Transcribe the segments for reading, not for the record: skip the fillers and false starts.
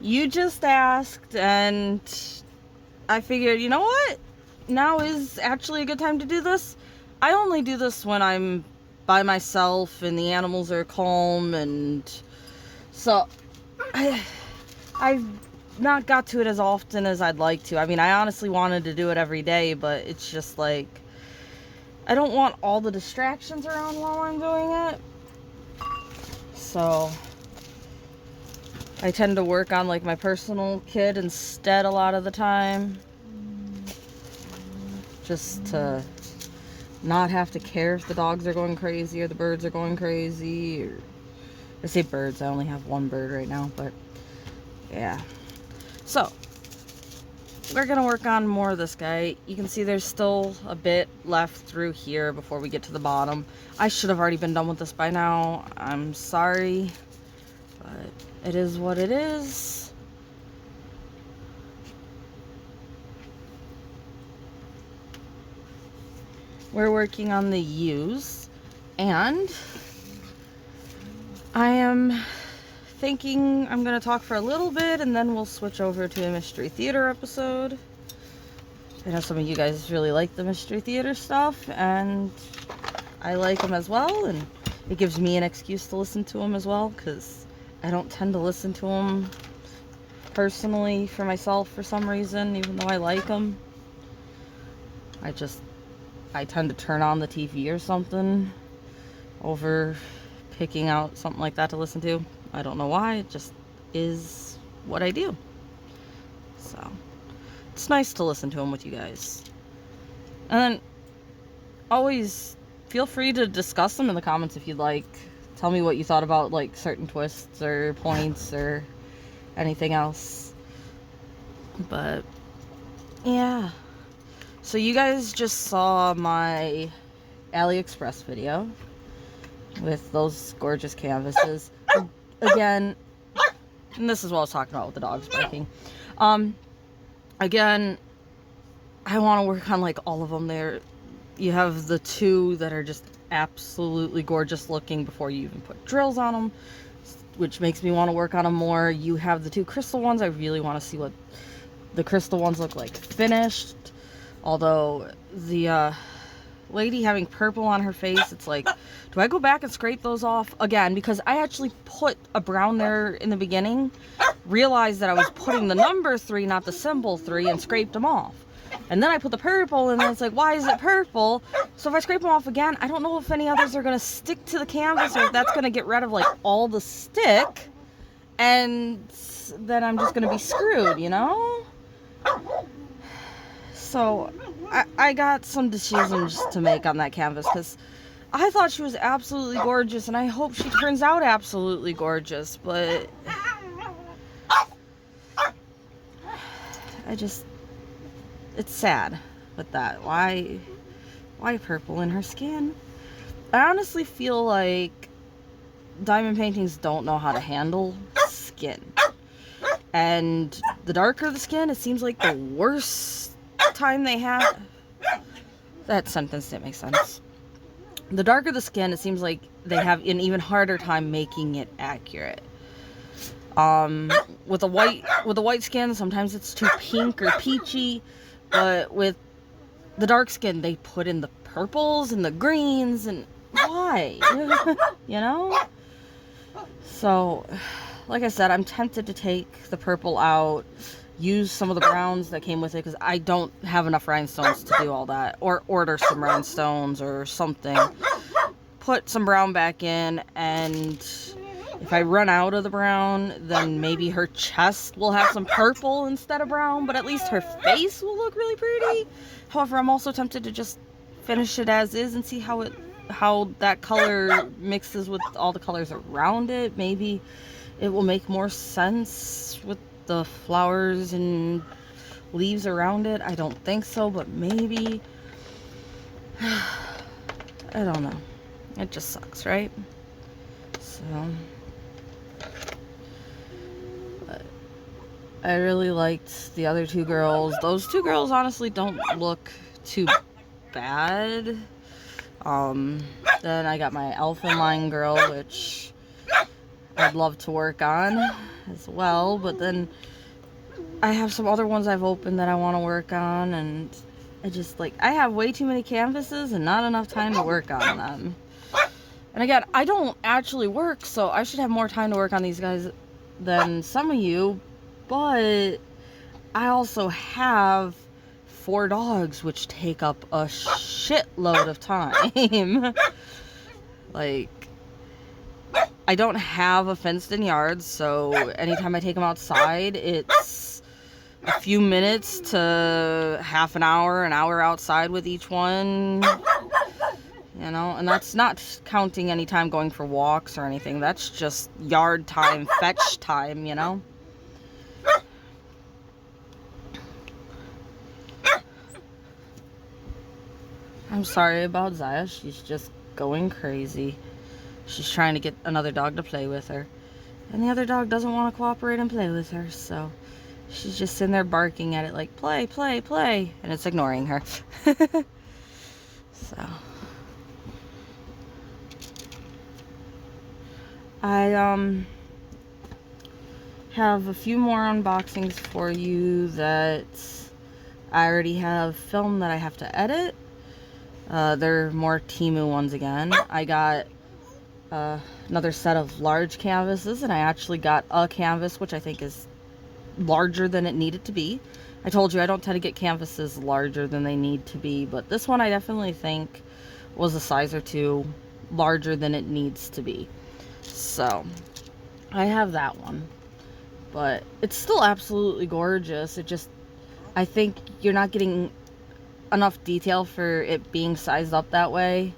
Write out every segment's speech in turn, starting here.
you just asked, and I figured, you know what? Now is actually a good time to do this. I only do this when I'm by myself and the animals are calm, and so I've not got to it as often as I'd like to. I mean, I honestly wanted to do it every day, but it's just like I don't want all the distractions around while I'm doing it. So I tend to work on like my personal kid instead a lot of the time, just to not have to care if the dogs are going crazy or the birds are going crazy. Or I say birds, I only have one bird right now, but yeah. So we're gonna work on more of this guy. You can see there's still a bit left through here before we get to the bottom. I should have already been done with this by now. I'm sorry, but it is what it is. We're working on the U's, and I am thinking I'm going to talk for a little bit, and then we'll switch over to a Mystery Theater episode. I know some of you guys really like the Mystery Theater stuff, and I like them as well, and it gives me an excuse to listen to them as well, because I don't tend to listen to them personally for myself for some reason, even though I like them. I tend to turn on the TV or something over picking out something like that to listen to. I don't know why, it just is what I do. So it's nice to listen to them with you guys. And then always feel free to discuss them in the comments if you'd like. Tell me what you thought about like certain twists or points or anything else. But yeah. So you guys just saw my AliExpress video with those gorgeous canvases. Again, and this is what I was talking about with the dogs barking. Again, I want to work on like all of them there. You have the two that are just absolutely gorgeous looking before you even put drills on them, which makes me want to work on them more. You have the two crystal ones. I really want to see what the crystal ones look like finished. Although the lady having purple on her face, it's like, do I go back and scrape those off again? Because I actually put a brown there in the beginning, realized that I was putting the number 3, not the symbol 3, and scraped them off. And then I put the purple, and then it's like, why is it purple? So if I scrape them off again, I don't know if any others are going to stick to the canvas, or if that's going to get rid of like all the stick, and then I'm just going to be screwed, you know? So I got some decisions to make on that canvas, because I thought she was absolutely gorgeous, and I hope she turns out absolutely gorgeous, but it's sad with that. Why purple in her skin? I honestly feel like diamond paintings don't know how to handle skin, and the darker the skin, it seems like the worse time they have. That sentence didn't make sense. The darker the skin, it seems like they have an even harder time making it accurate. With a white skin, sometimes it's too pink or peachy, but with the dark skin, they put in the purples and the greens, and why? You know? So, like I said, I'm tempted to take the purple out, use some of the browns that came with it, because I don't have enough rhinestones to do all that, or order some rhinestones or something. Put some brown back in, and if I run out of the brown, then maybe her chest will have some purple instead of brown, but at least her face will look really pretty. However, I'm also tempted to just finish it as is and see how that color mixes with all the colors around it. Maybe it will make more sense with the flowers and leaves around it. I don't think so, but maybe. I don't know. It just sucks, right? So, but I really liked the other two girls. Those two girls honestly don't look too bad. Then I got my elfin line girl, which I'd love to work on. as well, but then I have some other ones I've opened that I want to work on, and I just, like, I have way too many canvases and not enough time to work on them. And again, I don't actually work, so I should have more time to work on these guys than some of you, but I also have 4 dogs, which take up a shitload of time. Like, I don't have a fenced-in yard, so anytime I take them outside, it's a few minutes to half an hour outside with each one. You know, and that's not counting any time going for walks or anything. That's just yard time, fetch time, you know? I'm sorry about Zaya. She's just going crazy. She's trying to get another dog to play with her. And the other dog doesn't want to cooperate and play with her, so she's just sitting there barking at it like, play, play, play. And it's ignoring her. So I have a few more unboxings for you that I already have filmed that I have to edit. They're more Temu ones again. I got another set of large canvases, and I actually got a canvas which I think is larger than it needed to be. I told you I don't tend to get canvases larger than they need to be, but this one I definitely think was a size or 2 larger than it needs to be. So I have that one, but it's still absolutely gorgeous. It just, I think you're not getting enough detail for it being sized up that way,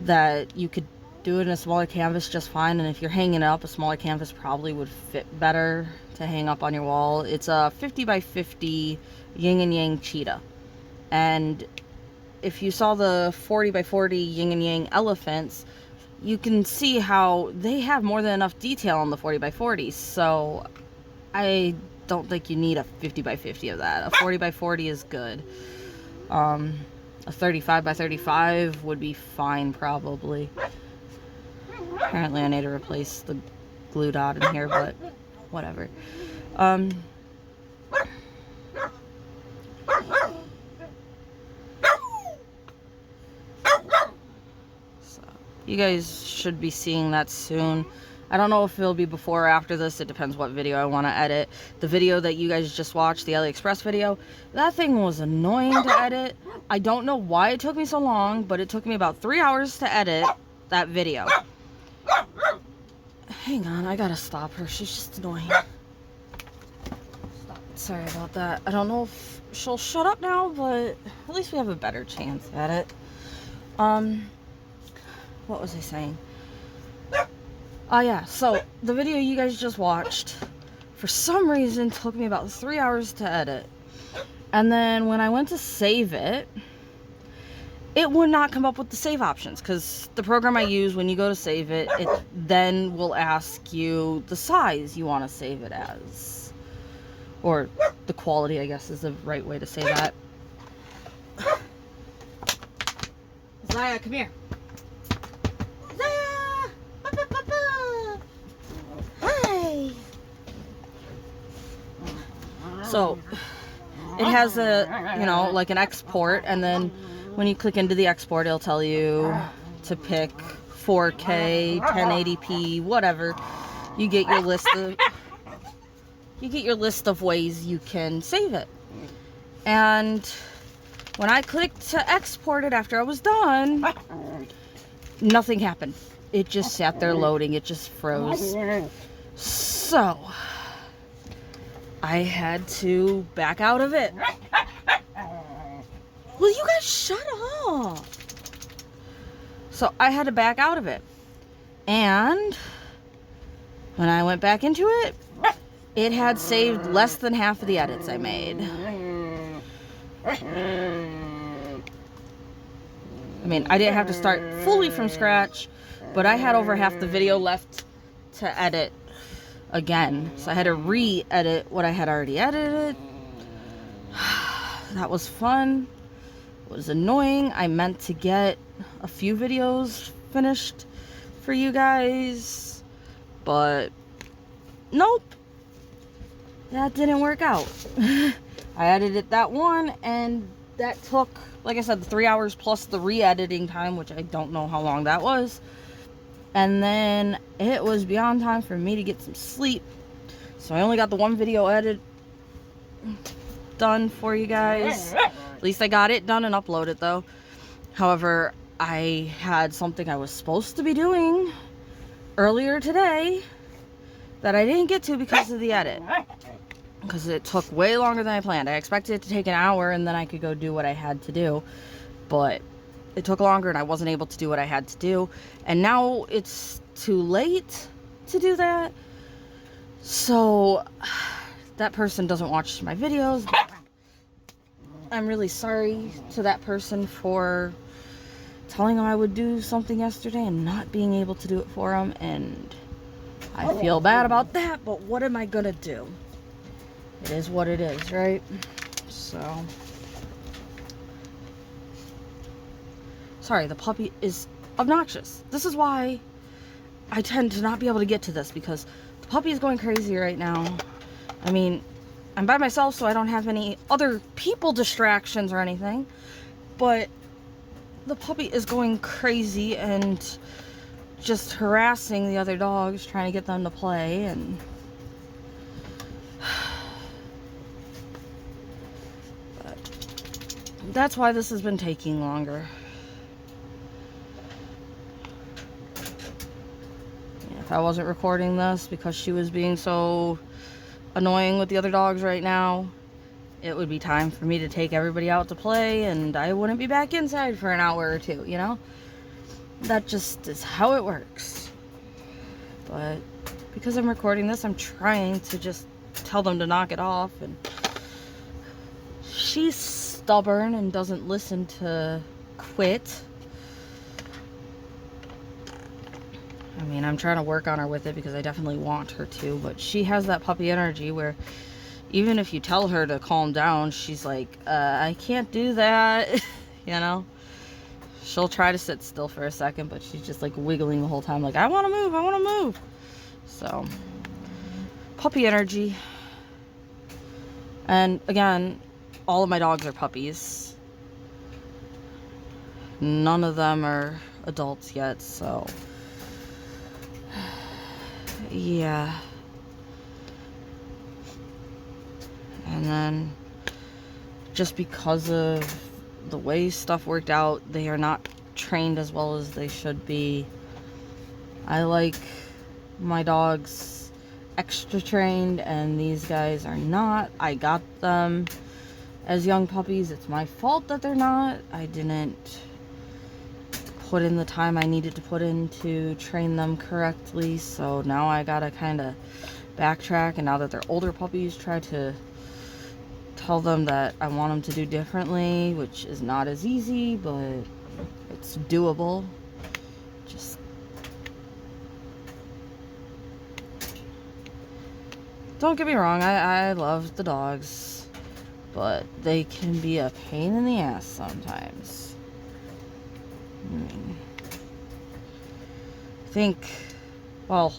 that you could do it in a smaller canvas just fine. And if you're hanging it up, a smaller canvas probably would fit better to hang up on your wall. It's a 50 by 50 yin and yang cheetah, and if you saw the 40 by 40 yin and yang elephants, you can see how they have more than enough detail on the 40 by 40. So I don't think you need a 50 by 50 of that. A 40 by 40 is good. A 35 by 35 would be fine, probably. Apparently I need to replace the glue dot in here, but whatever. So you guys should be seeing that soon. I don't know if it'll be before or after this. It depends what video I want to edit. The video that you guys just watched, the AliExpress video, that thing was annoying to edit. I don't know why it took me so long, but it took me about 3 hours to edit that video. Hang on, I gotta stop her. She's just annoying. Sorry about that. I don't know if she'll shut up now, but at least we have a better chance at it. What was I saying? Oh yeah, so the video you guys just watched, for some reason, took me about 3 hours to edit. And then when I went to save it, it would not come up with the save options, because the program I use, when you go to save it, it then will ask you the size you want to save it as. Or the quality, I guess, is the right way to say that. Zaya, come here. Zaya! Hi! So, it has a, you know, like an export, and then when you click into the export, it'll tell you to pick 4K, 1080p, whatever. You get your list of ways you can save it. And when I clicked to export it after I was done, nothing happened. It just sat there loading. It just froze. So I had to back out of it. Will you guys shut up? So I had to back out of it. And when I went back into it, it had saved less than half of the edits I made. I mean, I didn't have to start fully from scratch, but I had over half the video left to edit again. So I had to re-edit what I had already edited. That was fun. It was annoying. I meant to get a few videos finished for you guys, but nope, that didn't work out. I edited that one, and that took, like I said, the 3 hours plus the re-editing time, which I don't know how long that was. And then it was beyond time for me to get some sleep. So I only got the one video edit done for you guys. At least I got it done and uploaded though. However, I had something I was supposed to be doing earlier today that I didn't get to because of the edit. Because it took way longer than I planned. I expected it to take an hour and then I could go do what I had to do. But it took longer and I wasn't able to do what I had to do. And now it's too late to do that. So that person doesn't watch my videos. I'm really sorry to that person for telling them I would do something yesterday and not being able to do it for them. And I feel bad about that, but what am I gonna do? It is what it is, right? So, sorry, the puppy is obnoxious. This is why I tend to not be able to get to this, because the puppy is going crazy right now. I mean, I'm by myself, so I don't have any other people distractions or anything, but the puppy is going crazy and just harassing the other dogs, trying to get them to play, and that's why this has been taking longer. If I wasn't recording this because she was being so annoying with the other dogs right now, it would be time for me to take everybody out to play and I wouldn't be back inside for an hour or two, you know? That just is how it works. But because I'm recording this, I'm trying to just tell them to knock it off, and she's stubborn and doesn't listen to quit. I mean, I'm trying to work on her with it because I definitely want her to, but she has that puppy energy where even if you tell her to calm down, she's like, I can't do that, you know? She'll try to sit still for a second, but she's just like wiggling the whole time, like, I want to move, I want to move. So, puppy energy. And again, all of my dogs are puppies. None of them are adults yet, so yeah. And then just because of the way stuff worked out, they are not trained as well as they should be. I like my dogs extra trained, and these guys are not. I got them as young puppies. It's my fault that they're not. I didn't put in the time I needed to put in to train them correctly, so now I gotta kind of backtrack, and now that they're older puppies, try to tell them that I want them to do differently, which is not as easy, but it's doable. Just don't get me wrong, I love the dogs, but they can be a pain in the ass sometimes. I think, well,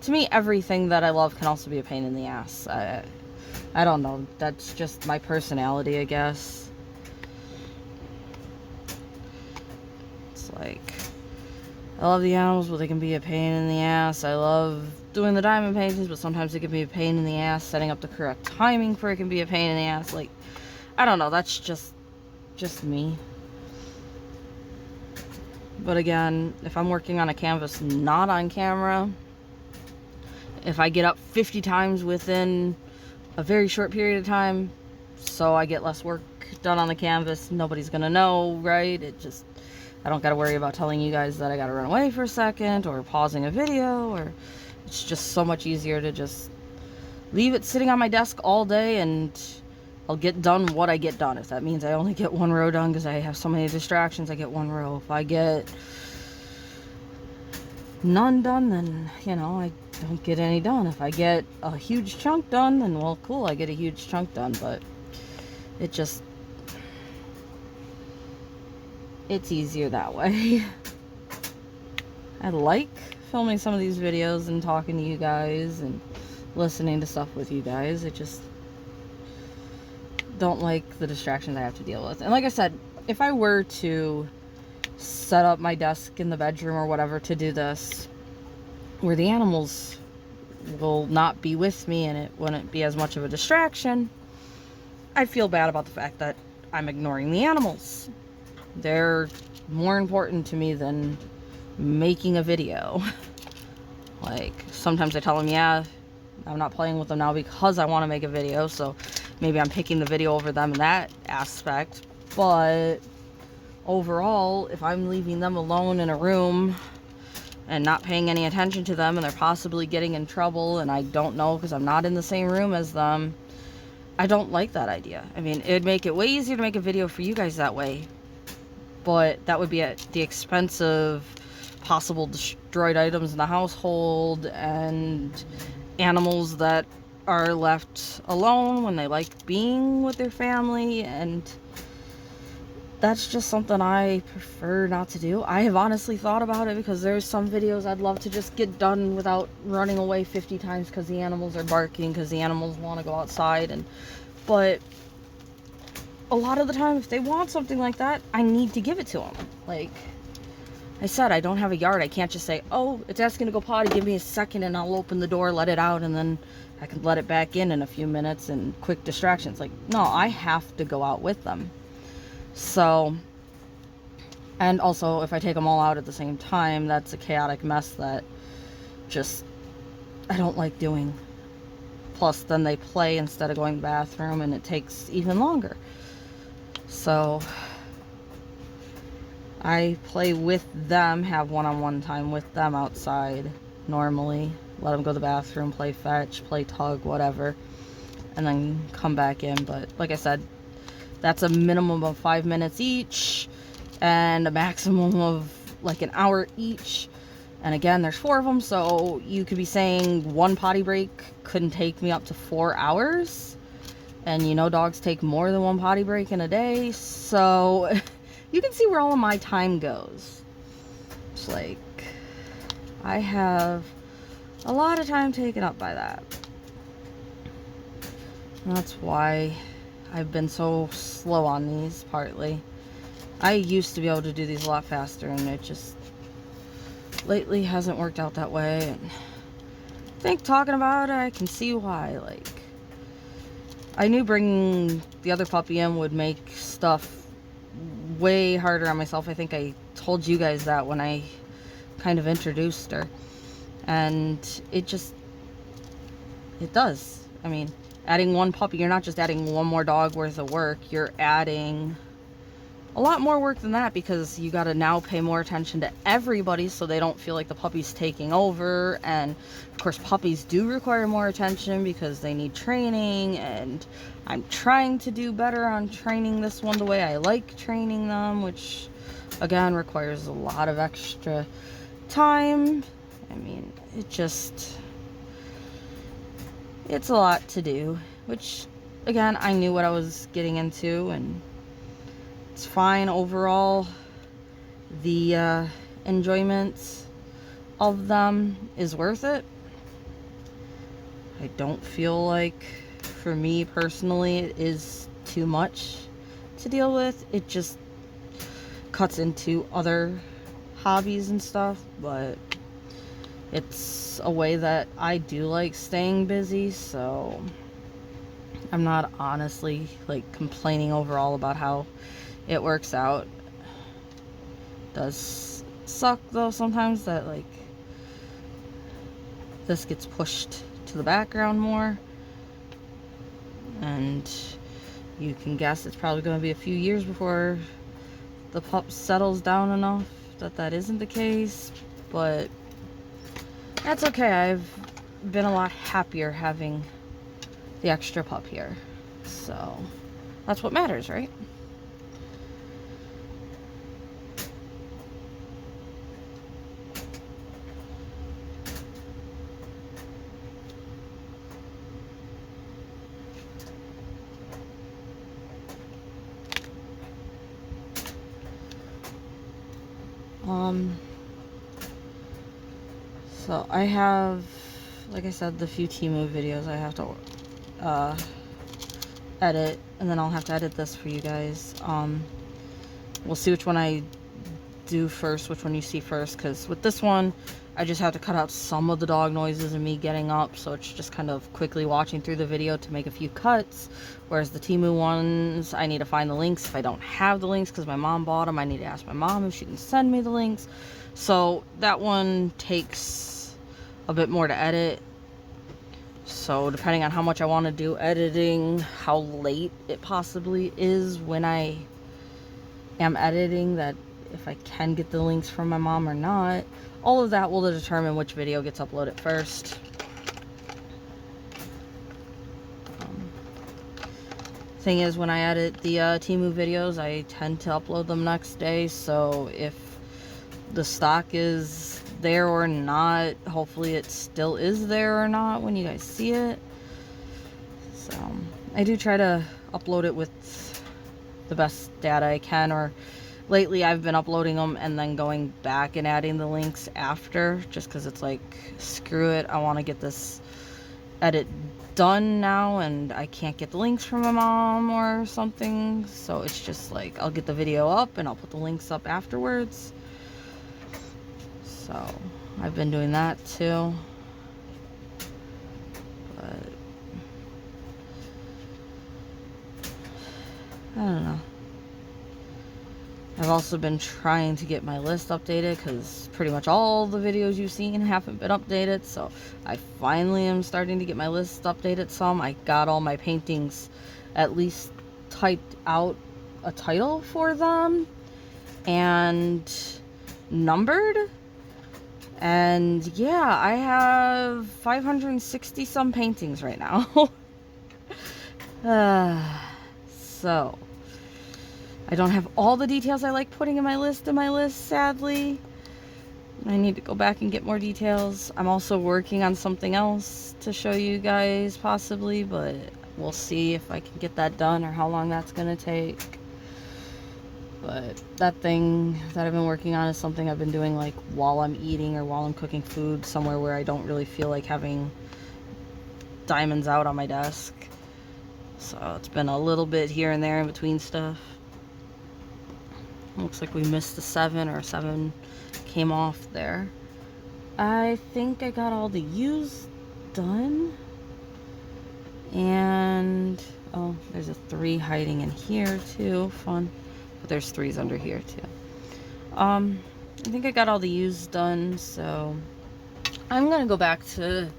to me, everything that I love can also be a pain in the ass. I don't know. That's just my personality, I guess. It's like, I love the animals, but they can be a pain in the ass. I love doing the diamond paintings, but sometimes it can be a pain in the ass. Setting up the correct timing for it can be a pain in the ass. Like, I don't know. That's just me. But again, if I'm working on a canvas not on camera, if I get up 50 times within a very short period of time, so I get less work done on the canvas, nobody's gonna know, right? I don't gotta worry about telling you guys that I gotta run away for a second or pausing a video, or it's just so much easier to just leave it sitting on my desk all day and I'll get done what I get done. If that means I only get one row done because I have so many distractions, I get one row. If I get none done, then, you know, I don't get any done. If I get a huge chunk done, then, well, cool, I get a huge chunk done. But it's easier that way. I like filming some of these videos and talking to you guys and listening to stuff with you guys. I just don't like the distractions I have to deal with. And like I said, if I were to set up my desk in the bedroom or whatever to do this, where the animals will not be with me and it wouldn't be as much of a distraction, I feel bad about the fact that I'm ignoring the animals. They're more important to me than making a video. Like, sometimes I tell them, yeah, I'm not playing with them now because I want to make a video, so maybe I'm picking the video over them in that aspect. But overall, if I'm leaving them alone in a room and not paying any attention to them, and they're possibly getting in trouble, and I don't know because I'm not in the same room as them, I don't like that idea. I mean, it'd make it way easier to make a video for you guys that way, but that would be at the expense of possible destroyed items in the household and animals that are left alone when they like being with their family, and that's just something I prefer not to do. I have honestly thought about it because there's some videos I'd love to just get done without running away 50 times because the animals are barking, because the animals want to go outside. But a lot of the time, if they want something like that, I need to give it to them. Like I said, I don't have a yard. I can't just say, oh, it's asking to go potty, give me a second and I'll open the door, let it out, and then I can let it back in a few minutes and quick distractions. Like, no, I have to go out with them. So, and also if I take them all out at the same time, that's a chaotic mess that just I don't like doing. Plus then they play instead of going to the bathroom and it takes even longer. So I play with them, have one-on-one time with them outside normally, let them go to the bathroom, play fetch, play tug, whatever, and then come back in. But like I said, that's a minimum of 5 minutes each and a maximum of like an hour each. And again, there's 4 of them, so you could be saying one potty break couldn't take me up to 4 hours. And you know, dogs take more than one potty break in a day, so you can see where all of my time goes. It's like I have a lot of time taken up by that. And that's why I've been so slow on these, partly. I used to be able to do these a lot faster, and it just lately hasn't worked out that way. And I think talking about it, I can see why. Like, I knew bringing the other puppy in would make stuff way harder on myself. I think I told you guys that when I kind of introduced her. And it does. I mean, adding one puppy, you're not just adding one more dog worth of work, you're adding a lot more work than that, because you got to now pay more attention to everybody so they don't feel like the puppy's taking over. And of course, puppies do require more attention because they need training, and I'm trying to do better on training this one the way I like training them, which again requires a lot of extra time. I mean, it's a lot to do, which again, I knew what I was getting into, and it's fine overall. The enjoyment of them is worth it. I don't feel like, for me personally, it is too much to deal with. It just cuts into other hobbies and stuff, but it's a way that I do like staying busy, so I'm not honestly like complaining overall about how it works out. It does suck though sometimes that like this gets pushed to the background more, and you can guess it's probably going to be a few years before the pup settles down enough that isn't the case. But that's okay. I've been a lot happier having the extra pup here, so that's what matters, right? So I have like I said, the few Temu videos I have to edit, and then I'll have to edit this for you guys. We'll see which one I do first, which one you see first, because with this one I just have to cut out some of the dog noises and me getting up, so it's just kind of quickly watching through the video to make a few cuts, whereas the Temu ones, I need to find the links. If I don't have the links because my mom bought them, I need to ask my mom if she can send me the links. So that one takes a bit more to edit. So depending on how much I want to do editing, how late it possibly is when I am editing, that if I can get the links from my mom or not, all of that will determine which video gets uploaded first. Thing is, when I edit the Temu videos, I tend to upload them next day, so if the stock is there or not, hopefully it still is there or not when you guys see it. So I do try to upload it with the best data I can, or lately I've been uploading them and then going back and adding the links after, just because it's like, screw it, I want to get this edit done now and I can't get the links from my mom or something. So it's just like, I'll get the video up and I'll put the links up afterwards. So I've been doing that too. But I don't know. I've also been trying to get my list updated because pretty much all the videos you've seen haven't been updated. So I finally am starting to get my list updated some. I got all my paintings at least typed out a title for them and numbered. And yeah, I have 560 some paintings right now. So I don't have all the details I like putting in my list, sadly. I need to go back and get more details. I'm also working on something else to show you guys possibly, but we'll see if I can get that done or how long that's gonna take. But that thing that I've been working on is something I've been doing like while I'm eating or while I'm cooking food somewhere where I don't really feel like having diamonds out on my desk. So it's been a little bit here and there in between stuff. Looks like we missed the 7, or 7 came off there. I think I got all the U's done. And, oh, there's a 3 hiding in here too. Fun. But there's 3s under here too. I think I got all the U's done, so I'm gonna go back to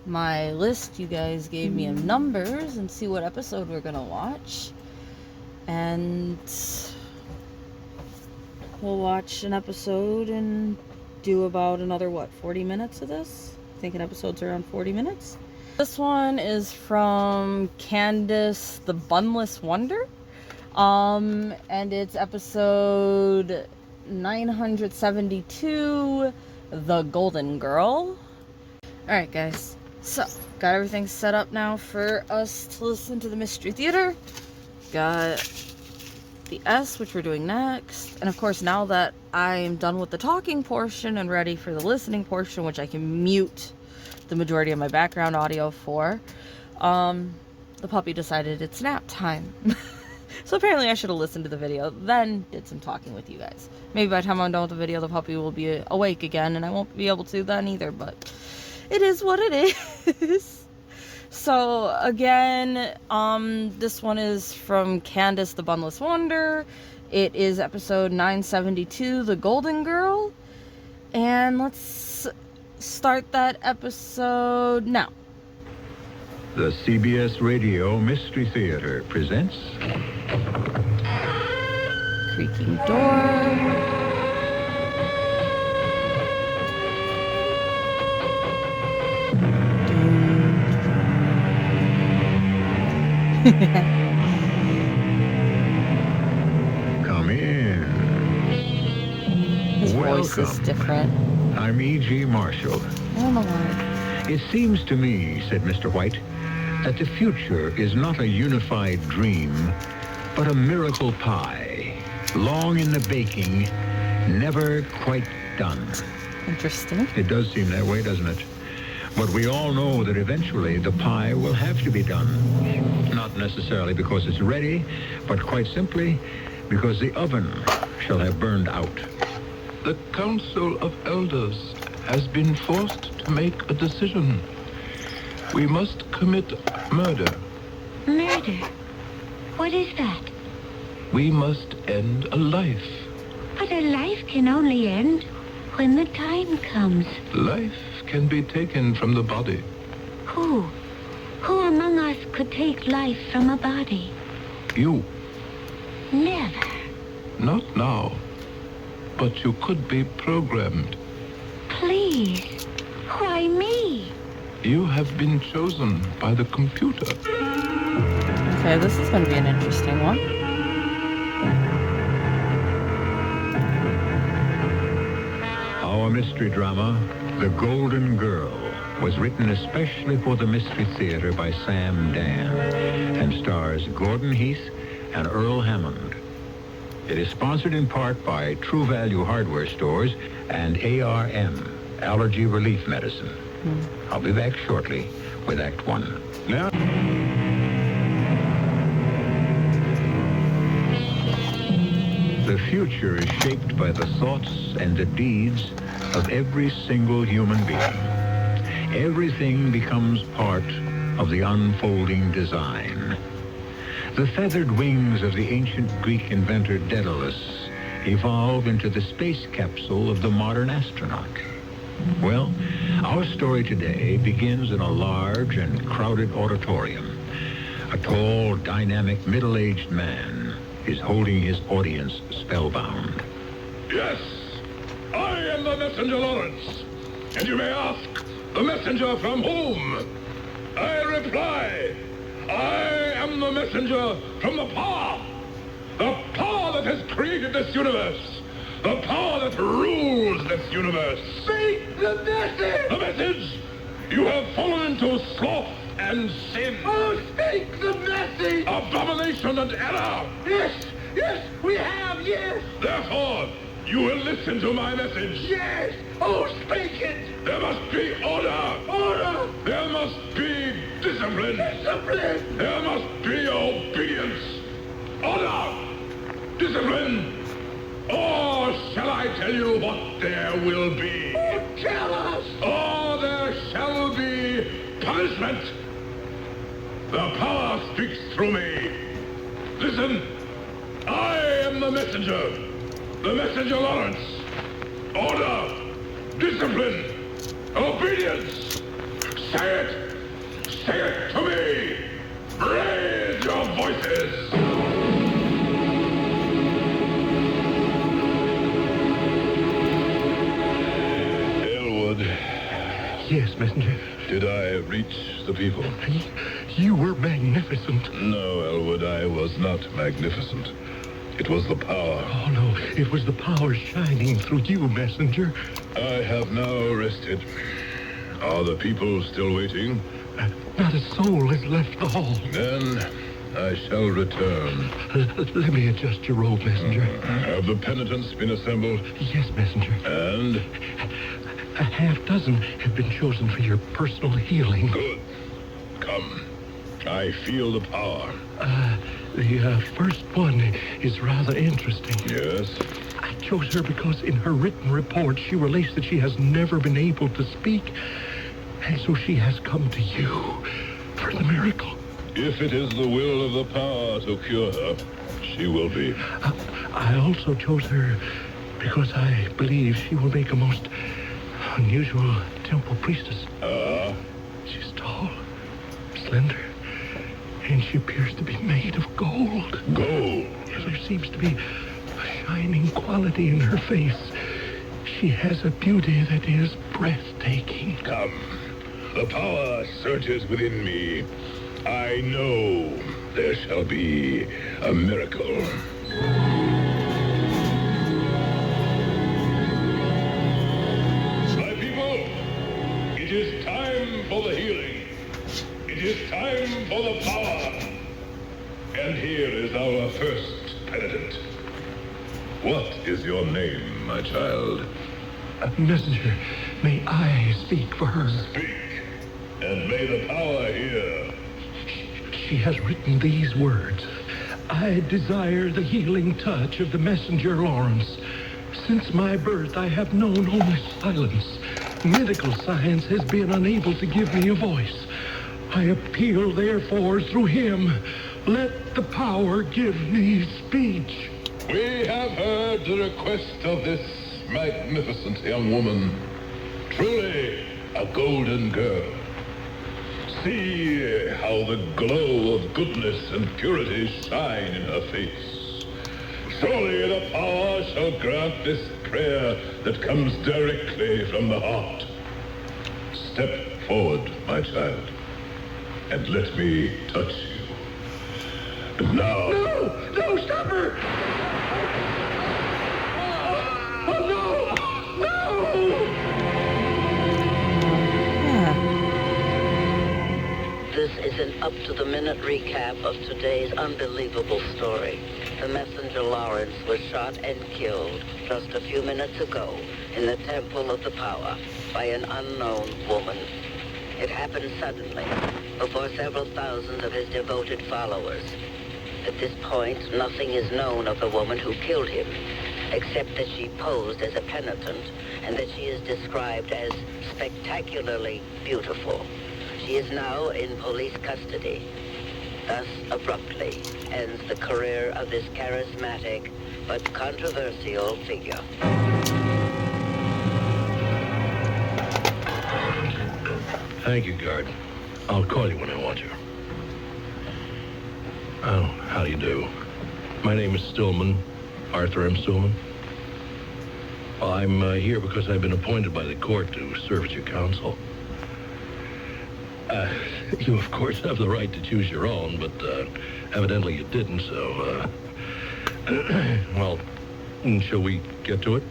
my list you guys gave me of numbers and see what episode we're gonna watch. And we'll watch an episode and do about another, what, 40 minutes of this? I think an episode's around 40 minutes. This one is from Candace the Bunless Wonder. And it's episode 972, The Golden Girl. Alright guys, so got everything set up now for us to listen to the Mystery Theater. Got the S, which we're doing next, and of course now that I'm done with the talking portion and ready for the listening portion, which I can mute the majority of my background audio for, the puppy decided it's nap time. So apparently I should have listened to the video, then did some talking with you guys. Maybe by the time I'm done with the video, the puppy will be awake again and I won't be able to then either, but it is what it is. So again, this one is from Candace the Bunless Wonder. It is episode 972, The Golden Girl. And let's start that episode now. The CBS Radio Mystery Theater presents... Creaking door. Come in. His voice is different. I'm E.G. Marshall. I don't know why. It seems to me, said Mr. White, that the future is not a unified dream, but a miracle pie, long in the baking, never quite done. Interesting. It does seem that way, doesn't it? But we all know that eventually the pie will have to be done. Not necessarily because it's ready, but quite simply because the oven shall have burned out. The Council of Elders has been forced to make a decision. We must commit murder. Murder? What is that? We must end a life. But a life can only end when the time comes. Life can be taken from the body. Who? Who among us could take life from a body? You. Never. Not now. But you could be programmed. Please. Why me? You have been chosen by the computer. Okay, this is going to be an interesting one. Our mystery drama, The Golden Girl, was written especially for the Mystery Theater by Sam Dan and stars Gordon Heath and Earl Hammond. It is sponsored in part by True Value Hardware Stores and ARM, Allergy Relief Medicine. I'll be back shortly with Act One. Now, the future is shaped by the thoughts and the deeds of every single human being. Everything becomes part of the unfolding design. The feathered wings of the ancient Greek inventor Daedalus evolve into the space capsule of the modern astronaut. Well, our story today begins in a large and crowded auditorium. A tall, dynamic, middle-aged man is holding his audience spellbound. Yes, I am the messenger Lawrence. And you may ask, the messenger from whom? I reply, I am the messenger from the power. The power that has created this universe. The power that rules this universe. Speak the message! The message! You have fallen into sloth and sin. Oh, speak the message! Abomination and error. Yes, we have, yes. Therefore, you will listen to my message. Yes. Oh, speak it. There must be order. Order. There must be discipline. Discipline. There must be obedience. Order. Discipline. Or shall I tell you what there will be? Oh, tell us! Or there shall be punishment. The power speaks through me. Listen, I am the messenger Lawrence. Order, discipline, obedience. Say it to me. Raise your voices. Yes, Messenger. Did I reach the people? You were magnificent. No, Elwood, I was not magnificent. It was the power. Oh, no. It was the power shining through you, Messenger. I have now rested. Are the people still waiting? Not a soul has left the hall. Then I shall return. Let me adjust your robe, Messenger. Have the penitents been assembled? Yes, Messenger. And? A half dozen have been chosen for your personal healing. Good. Come. I feel the power. The first one is rather interesting. Yes? I chose her because in her written report she relates that she has never been able to speak, and so she has come to you for the miracle. If it is the will of the power to cure her, she will be. I also chose her because I believe she will make a most unusual temple priestess. She's tall, slender, and she appears to be made of gold. Gold? There seems to be a shining quality in her face. She has a beauty that is breathtaking. Come. The power surges within me. I know there shall be a miracle. My people, it is time for the healing. It is time for the power. And here is our first penitent. What is your name, my child? Messenger, may I speak for her? Speak. and may the power hear. She has written these words. I desire the healing touch of the messenger Lawrence. Since my birth, I have known only silence. Medical science has been unable to give me a voice. I appeal, therefore, through him. Let the power give me speech. We have heard the request of this magnificent young woman. Truly a golden girl. See how the glow of goodness and purity shine in her face. Surely the power shall grant this prayer that comes directly from the heart. Step forward, my child, and let me touch you. Now. No, stop her! Oh, no! Yeah. This is an up-to-the-minute recap of today's unbelievable story. The messenger Lawrence was shot and killed just a few minutes ago in the Temple of the Power by an unknown woman. It happened suddenly, before several thousands of his devoted followers. At this point, nothing is known of the woman who killed him, except that she posed as a penitent and that she is described as spectacularly beautiful. She is now in police custody. Thus, abruptly, ends the career of this charismatic but controversial figure. Thank you, guard. I'll call you when I want you. Oh, how do you do? My name is Stillman, Arthur M. Stillman. Well, I'm here because I've been appointed by the court to serve as your counsel. You, of course, have the right to choose your own, but evidently you didn't, so, well, shall we get to it?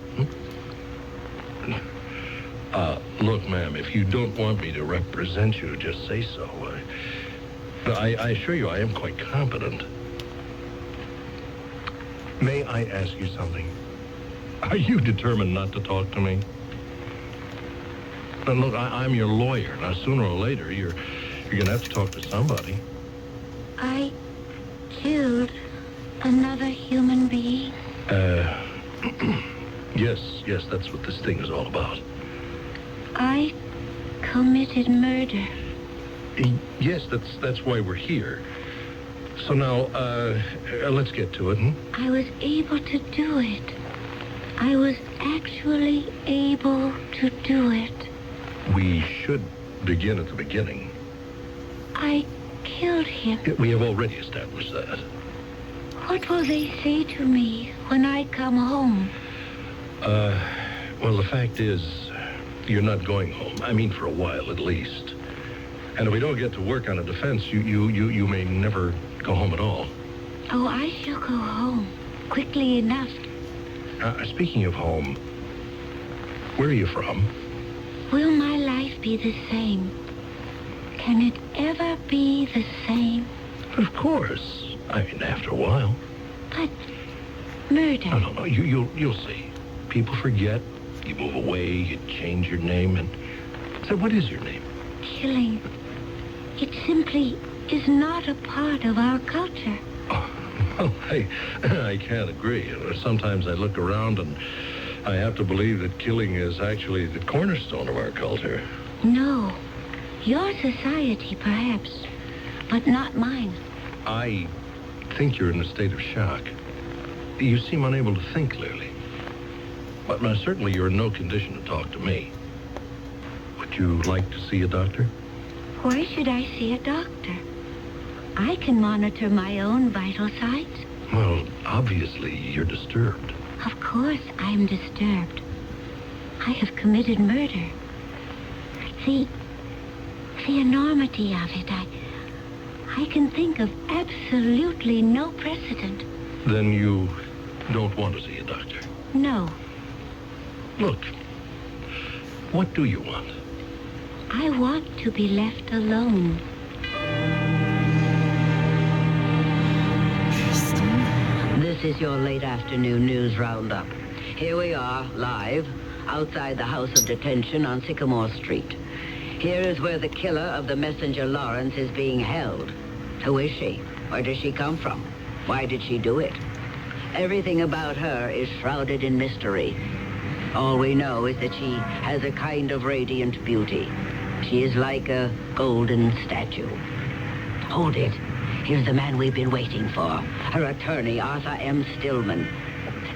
Look, ma'am, if you don't want me to represent you, just say so. I assure you I am quite competent. May I ask you something? Are you determined not to talk to me? Now, look, I'm your lawyer. Now, sooner or later, you're going to have to talk to somebody. I killed another human being. Yes, that's what this thing is all about. I committed murder. Yes, that's why we're here. So now, let's get to it, I was able to do it. I was actually able to do it. We should begin at the beginning. I killed him. We have already established that. What will they say to me when I come home? Well, the fact is, you're not going home. I mean, for a while, at least. And if we don't get to work on a defense, you may never go home at all. Oh, I shall go home quickly enough. Speaking of home, where are you from? Will my life be the same? Can it ever be the same? Of course. I mean, after a while. But murder. No. You'll see. People forget. You move away. You change your name. And so, what is your name? Killing. It simply is not a part of our culture. Oh, well, I can't agree. Sometimes I look around and I have to believe that killing is actually the cornerstone of our culture. No. Your society, perhaps, but not mine. I think you're in a state of shock. You seem unable to think clearly. But certainly you're in no condition to talk to me. Would you like to see a doctor? Why should I see a doctor? I can monitor my own vital signs. Well, obviously you're disturbed. Of course I'm disturbed. I have committed murder. The enormity of it, I can think of absolutely no precedent. Then you don't want to see a doctor? No. Look, what do you want? I want to be left alone. This is your late afternoon news roundup. Here we are, live, outside the House of Detention on Sycamore Street. Here is where the killer of the messenger Lawrence is being held. Who is she? Where does she come from? Why did she do it? Everything about her is shrouded in mystery. All we know is that she has a kind of radiant beauty. She is like a golden statue. Hold it. Here's the man we've been waiting for. Her attorney, Arthur M. Stillman.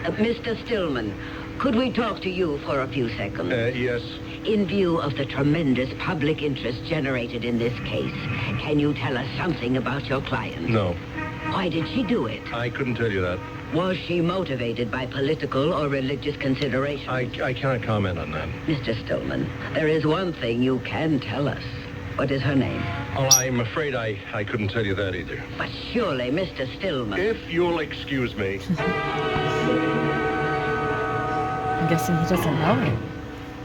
Mr. Stillman, could we talk to you for a few seconds? Yes. In view of the tremendous public interest generated in this case, can you tell us something about your client? No, Why did she do it? I couldn't tell you that. Was she motivated by political or religious considerations? I cannot comment on that. Mr. Stillman, there is one thing you can tell us. What is her name? Oh, I'm afraid I couldn't tell you that either. But surely, Mr. Stillman... If you'll excuse me. I'm guessing he doesn't know it.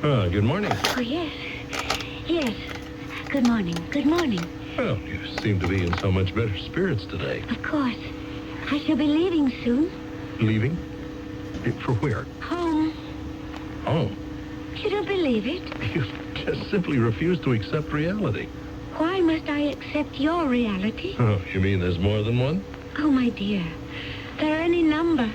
Oh, good morning. Oh, yes. Yes. Good morning. Good morning. Well, you seem to be in so much better spirits today. Of course. I shall be leaving soon. Leaving? For where? Home. Oh, You don't believe it? you just simply refuse to accept reality. Why must I accept your reality? Oh, you mean there's more than one? Oh, my dear. There are any number.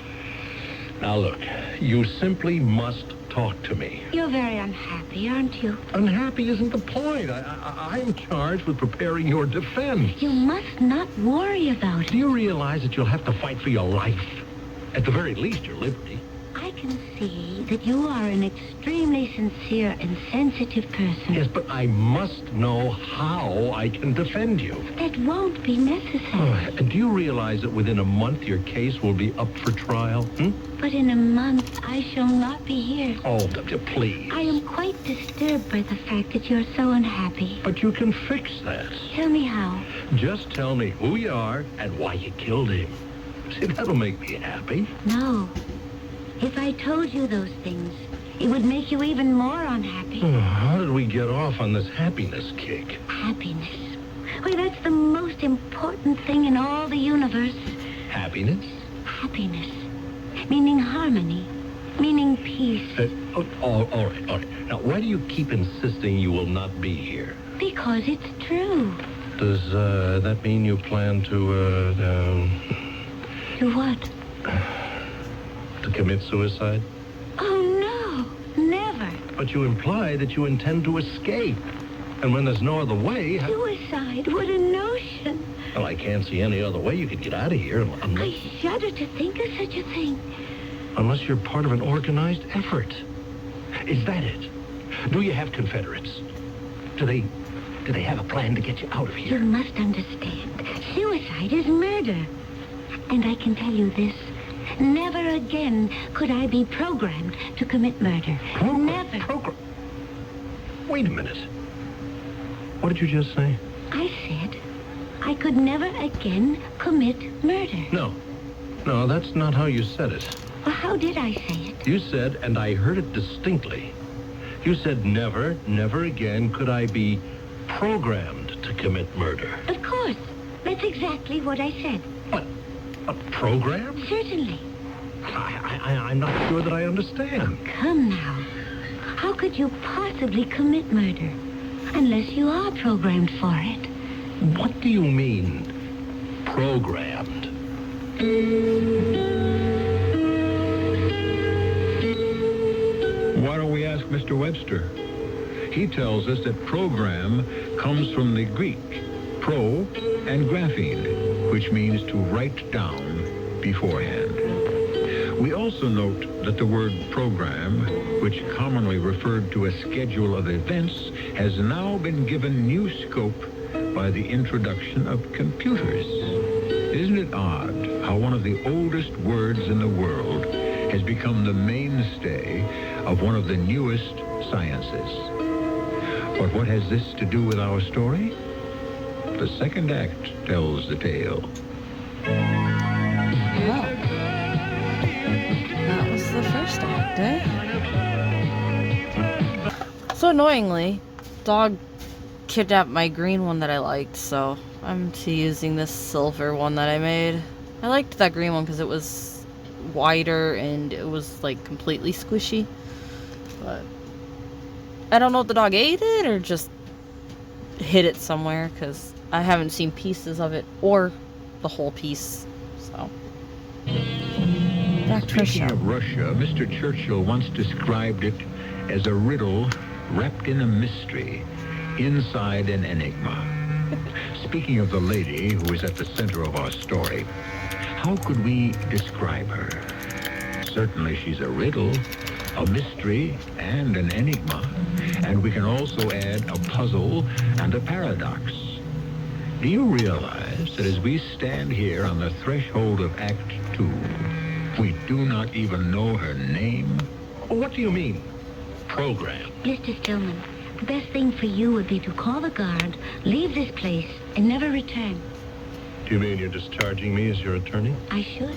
Now look, you simply must talk to me. You're very unhappy, aren't you? Unhappy isn't the point. I'm charged with preparing your defense. You must not worry about Do it. you realize that you'll have to fight for your life? At the very least, your liberty. I can see that you are an extremely sincere and sensitive person. Yes, but I must know how I can defend you. That won't be necessary. Oh, and do you realize that within a month your case will be up for trial? But in a month, I shall not be here. Oh, please. I am quite disturbed by the fact that you're so unhappy. But you can fix that. Tell me how. Just tell me who you are and why you killed him. See, that'll make me happy. No. If I told you those things, it would make you even more unhappy. Oh, how did we get off on this happiness kick? Happiness. Why, that's the most important thing in all the universe. Happiness? Happiness. Meaning harmony. Meaning peace. All right. Now, why do you keep insisting you will not be here? Because it's true. Does that mean you plan to To what? to commit suicide? Oh, no. Never. But you imply that you intend to escape. And when there's no other way... Suicide? What a notion. Well, I can't see any other way you could get out of here I shudder to think of such a thing. unless you're part of an organized effort. Is that it? Do you have Confederates? Do they have a plan to get you out of You here? must understand. Suicide is murder. And I can tell you this. Never again could I be programmed to commit murder. Never. Wait a minute. What did you just say? I said I could never again commit murder. No, that's not how you said it. Well, how did I say it? You said, and I heard it distinctly, you said never again could I be programmed to commit murder. Of course. That's exactly what I said. What? A program? Certainly. I'm not sure that I understand. Come now. How could you possibly commit murder unless you are programmed for it? What do you mean, programmed? Why don't we ask Mr. Webster? He tells us that program comes from the Greek, pro and graphene, which means to write down beforehand. We also note that the word program, which commonly referred to a schedule of events, has now been given new scope by the introduction of computers. Isn't it odd how one of the oldest words in the world has become the mainstay of one of the newest sciences? But what has this to do with our story? The second act tells the tale. Well, that was the first act, eh? So annoyingly, dog kidnapped my green one that I liked, so I'm using this silver one that I made. I liked that green one because it was wider and it was like completely squishy. But I don't know if the dog ate it or just hid it somewhere because I haven't seen pieces of it or the whole piece. So, back to the Speaking show. of Russia, Mr. Churchill once described it as a riddle wrapped in a mystery, inside an enigma. Speaking of the lady who is at the center of our story, how could we describe her? Certainly she's a riddle, a mystery, and an enigma. And we can also add a puzzle and a paradox. Do you realize that as we stand here on the threshold of Act 2, we do not even know her name? What do you mean, program? Mr. Stillman, the best thing for you would be to call the guard, leave this place, and never return. Do you mean you're discharging me as your attorney? I should.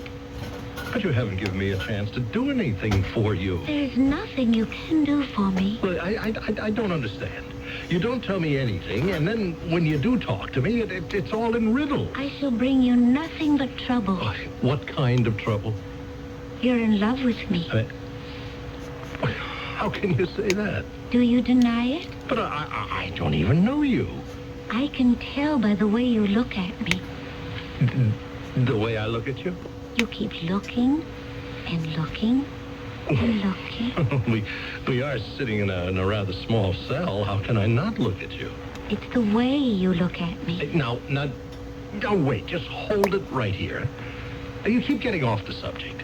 But you haven't given me a chance to do anything for you. There's nothing you can do for me. Well, I don't understand. You don't tell me anything, and then when you do talk to me, it's all in riddle. I shall bring you nothing but trouble. Oh, what kind of trouble? You're in love with me. How can you say that? Do you deny it? But I don't even know you. I can tell by the way you look at me. The way I look at you? You keep looking and looking and looking. we are sitting in a rather small cell. How can I not look at you? It's the way you look at me. Now, wait. Just hold it right here. You keep getting off the subject.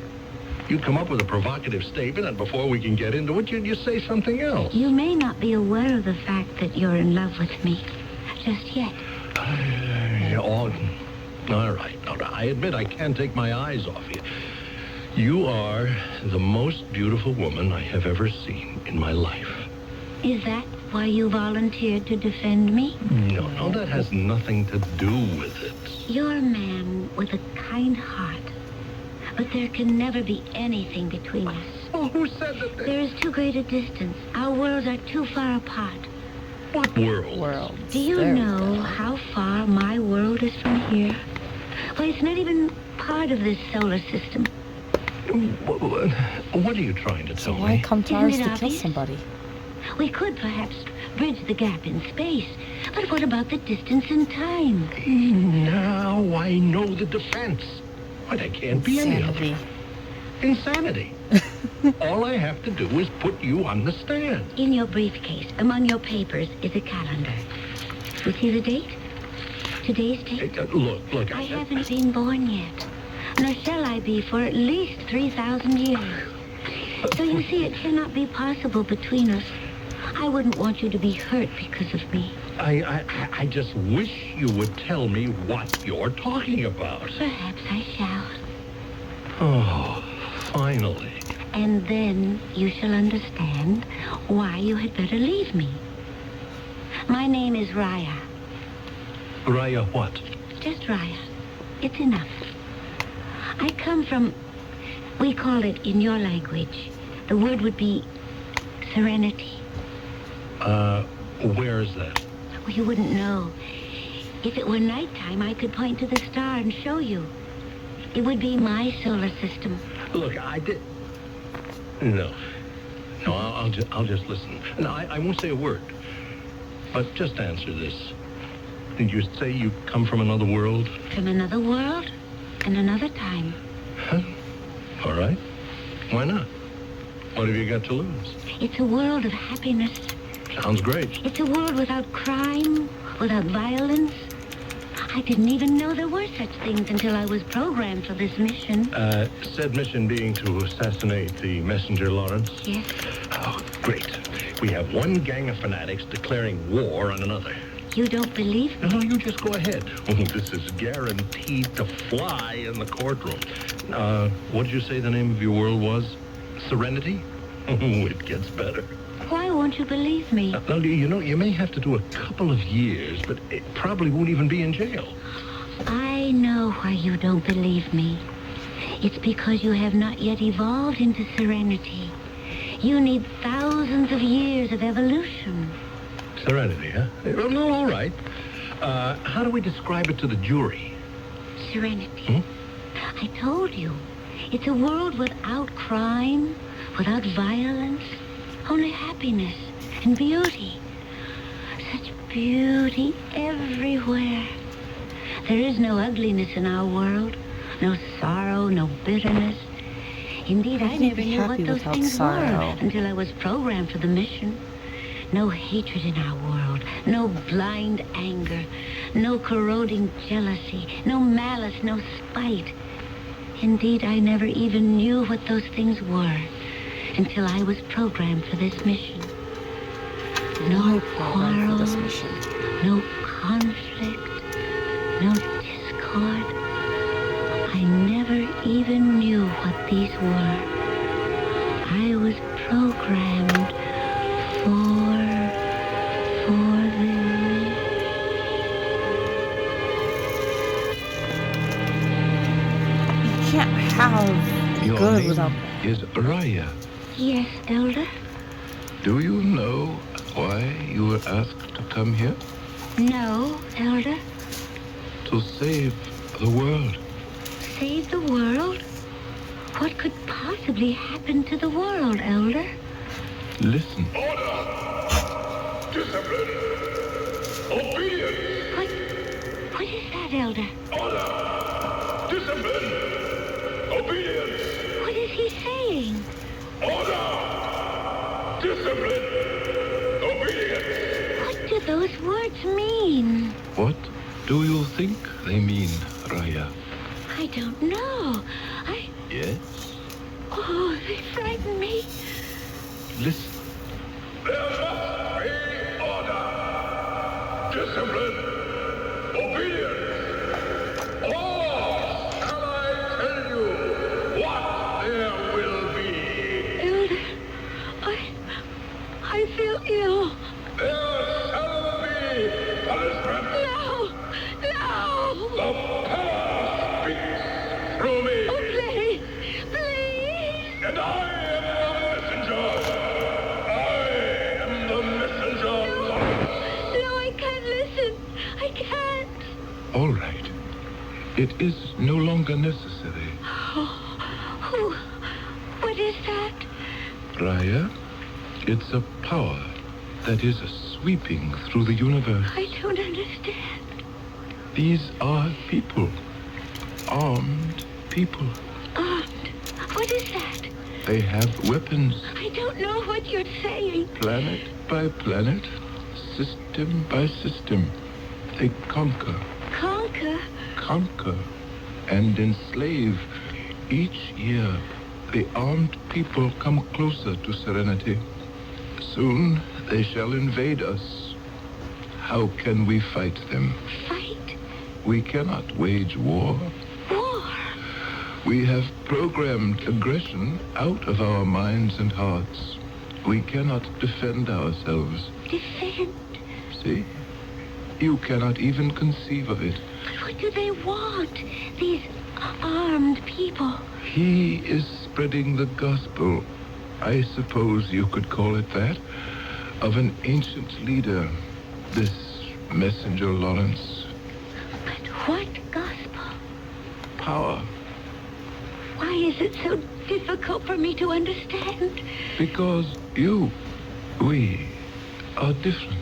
You come up with a provocative statement, and before we can get into it, you say something else. You may not be aware of the fact that you're in love with me. Just yet. All right. I admit I can't take my eyes off you. You are the most beautiful woman I have ever seen in my life. Is that why you volunteered to defend me? No, that has nothing to do with it. You're a man with a kind heart. But there can never be anything between us. Oh, who said that? There is too great a distance. Our worlds are too far apart. What world? World. Do you know how far my world is from here? Why, it's not even part of this solar system. What are you trying to tell Why me? come to Isn't ours it to kill obvious? somebody? We could perhaps bridge the gap in space. But what about the distance in time? Now I know the defense. Why, there can't be any of it. Insanity. Insanity. All I have to do is put you on the stand. In your briefcase, among your papers, is a calendar. You see the date? Today's date? Look. I haven't been born yet. Nor shall I be for at least 3,000 years. So you see, it cannot be possible between us. I wouldn't want you to be hurt because of me. I just wish you would tell me what you're talking about. Perhaps I shall. Oh, finally. And then you shall understand why you had better leave me. My name is Raya. Raya what? Just Raya. It's enough. I come from, we call it in your language, the word would be serenity. Where is that? Well, you wouldn't know. If it were nighttime, I could point to the star and show you. It would be my solar system. Look, No, I'll just listen. No, I won't say a word. But just answer this. Did you say you come from another world? From another world and another time. Huh? All right. Why not? What have you got to lose? It's a world of happiness. Sounds great. It's a world without crime, without violence. I didn't even know there were such things until I was programmed for this mission. Said mission being to assassinate the messenger Lawrence? Yes. Oh, great. We have one gang of fanatics declaring war on another. You don't believe me? No, you just go ahead. Oh, this is guaranteed to fly in the courtroom. What did you say the name of your world was? Serenity? Oh, it gets better. Why won't you believe me? Now, you know, you may have to do a couple of years, but it probably won't even be in jail. I know why you don't believe me. It's because you have not yet evolved into serenity. You need thousands of years of evolution. Serenity, huh? No, all right. How do we describe it to the jury? Serenity. I told you. It's a world without crime, without violence, only happiness and beauty. Such beauty everywhere. There is no ugliness in our world, no sorrow, no bitterness. Indeed, I can't never be knew what happy those without things sorrow. were until I was programmed for the mission. No hatred in our world, no blind anger, no corroding jealousy, no malice, no spite. Indeed, I never even knew what those things were until I was programmed for this mission. No Program for this quarrel, mission. no conflict, no discord. I never even knew what these were. I was programmed for them. You can't have Your good name without is Raya. Yes, Elder? Do you know why you were asked to come here? No, Elder. To save the world. Save the world? What could possibly happen to the world, Elder? Listen. Discipline! Obedience! What is that, Elder? Order! Discipline! Obedience! What is he saying? Order! Discipline! Obedience! What do those words mean? What do you think they mean, Raya? I don't know. Yes? Oh, they frighten me. Listen. There must be order! Discipline! Obedience! Or shall I tell you what there will be? Elder, I feel ill. There shall be punishment! No! The power speaks through me! Oh, please! Please! And I am the messenger! I am the messenger! No, I can't listen. I can't. All right. It is no longer necessary. Oh, what is that? Raya, it's a power that is sweeping through the universe. I don't understand. These are people. Armed people. Armed? What is that? They have weapons. I don't know what you're saying. Planet by planet, system by system. They conquer, Conquer? and enslave. Each year, the armed people come closer to serenity. Soon, they shall invade us. How can we fight them? Fight? We cannot wage war. War? We have programmed aggression out of our minds and hearts. We cannot defend ourselves. Defend? See? You cannot even conceive of it. But what do they want? These armed people? He is spreading the gospel, I suppose you could call it that, of an ancient leader, this messenger Lawrence. But what gospel? Power, Why is it so difficult for me to understand? because we are different.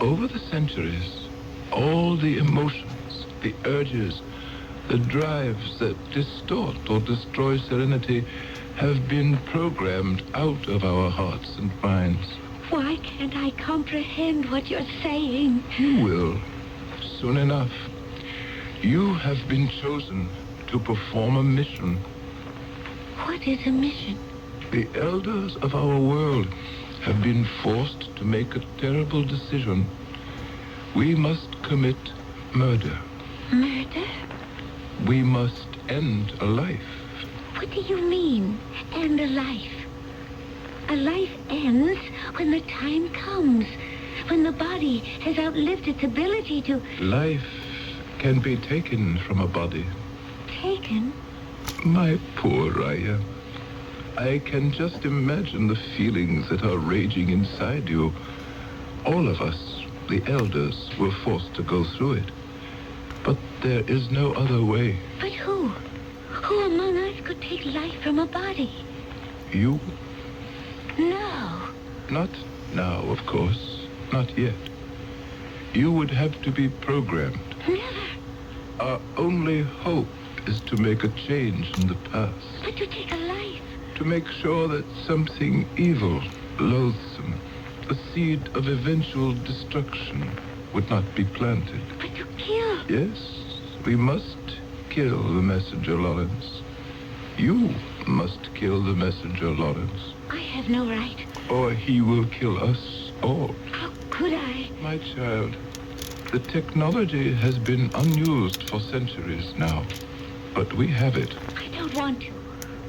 Over the centuries, all the emotions, the urges, the drives that distort or destroy serenity have been programmed out of our hearts and minds. Why can't I comprehend what you're saying? You will, soon enough. You have been chosen to perform a mission. What is a mission? The elders of our world have been forced to make a terrible decision. We must commit murder. Murder? We must end a life. What do you mean, end a life? A life ends when the time comes, when the body has outlived its ability to... Life can be taken from a body. Taken? My poor Raya. I can just imagine the feelings that are raging inside you. All of us, the elders, were forced to go through it. But there is no other way. But who? Who among us could take life from a body? You? No. Not now, of course. Not yet. You would have to be programmed. Never. Our only hope is to make a change in the past. But to take a life. To make sure that something evil, loathsome, a seed of eventual destruction would not be planted. But to kill. Yes, we must kill the messenger, Lawrence. You must kill the messenger, Lawrence. I have no right. Or he will kill us all. How could I? My child, the technology has been unused for centuries now, but we have it. I don't want to.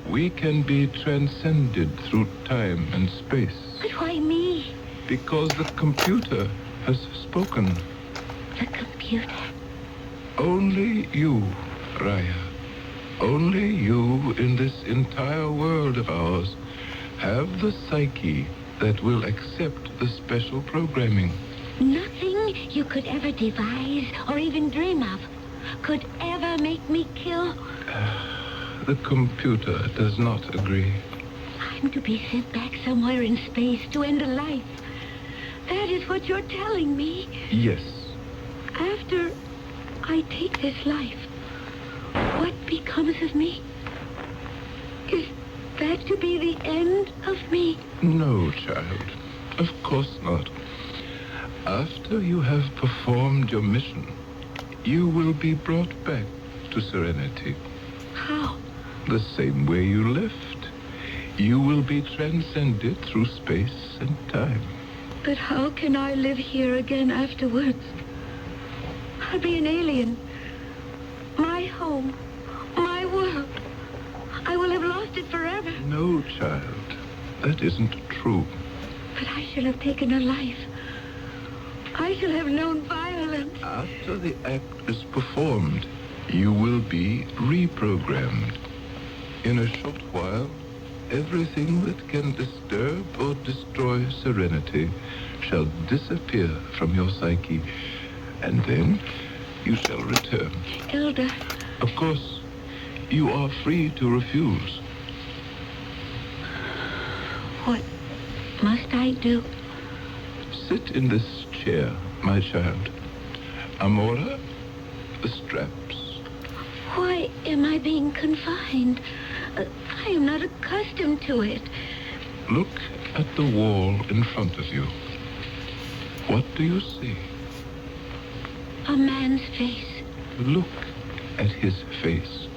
We can be transcended through time and space. But why me? Because the computer has spoken. The computer. Only you, Raya. Only you in this entire world of ours have the psyche that will accept the special programming. Nothing you could ever devise or even dream of could ever make me kill. The computer does not agree. I'm to be sent back somewhere in space to end a life. That is what you're telling me. Yes. After I take this life, what becomes of me? Is that to be the end of me? No, child. Of course not. After you have performed your mission, you will be brought back to serenity. How? The same way you left. You will be transcended through space and time. But how can I live here again afterwards? I'll be an alien. My home, my world. I will have lost it forever. No, child. That isn't true. But I shall have taken a life. I shall have known violence. After the act is performed, you will be reprogrammed. In a short while, everything that can disturb or destroy serenity shall disappear from your psyche, and then you shall return. Elder. Of course, you are free to refuse. What must I do? Sit in this chair, my child. Amora, the straps. Why am I being confined? I am not accustomed to it. Look at the wall in front of you. What do you see? A man's face. Look at his face.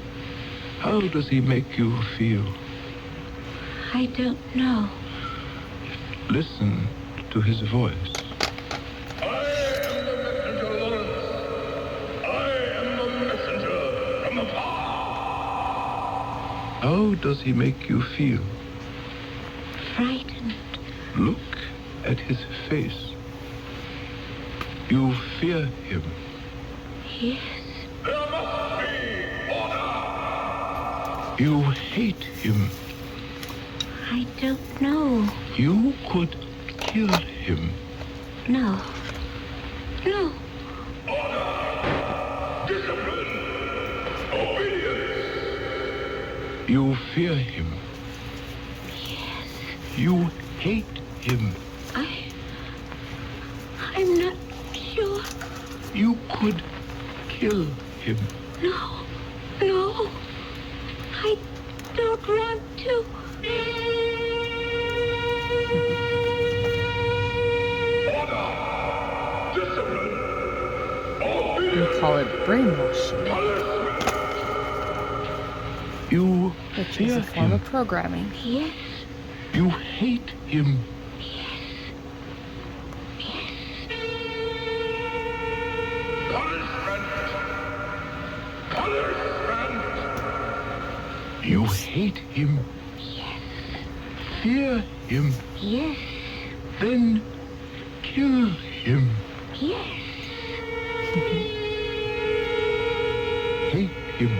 How does he make you feel? I don't know. Listen to his voice. I am the messenger, Lawrence. I am the messenger from the past. How does he make you feel? Frightened. Look at his face. You fear him. Yes. There must be order. You hate him. I don't know. You could kill him. No. No. Discipline. Obedience. You fear him. Yes. You hate him. I'm not sure. You could kill him. No. No. I don't want to. Discipline. You call it brainwashing, You which is fear a form him. of programming. Yes. You hate him. You hate him. Yes. Fear him. Yes. Then kill him. Yes. Hate him.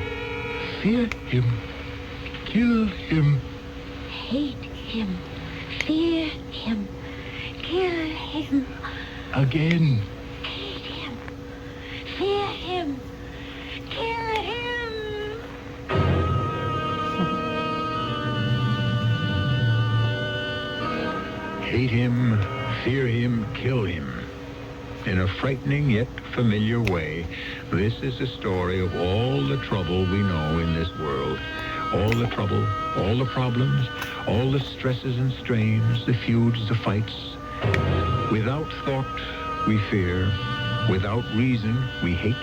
Fear him. Kill him. Hate him. Fear him. Kill him. Again. Hate him. Fear him. Kill him. Hate him, fear him, kill him. In a frightening yet familiar way, this is a story of all the trouble we know in this world. All the trouble, all the problems, all the stresses and strains, the feuds, the fights. Without thought, we fear. Without reason, we hate.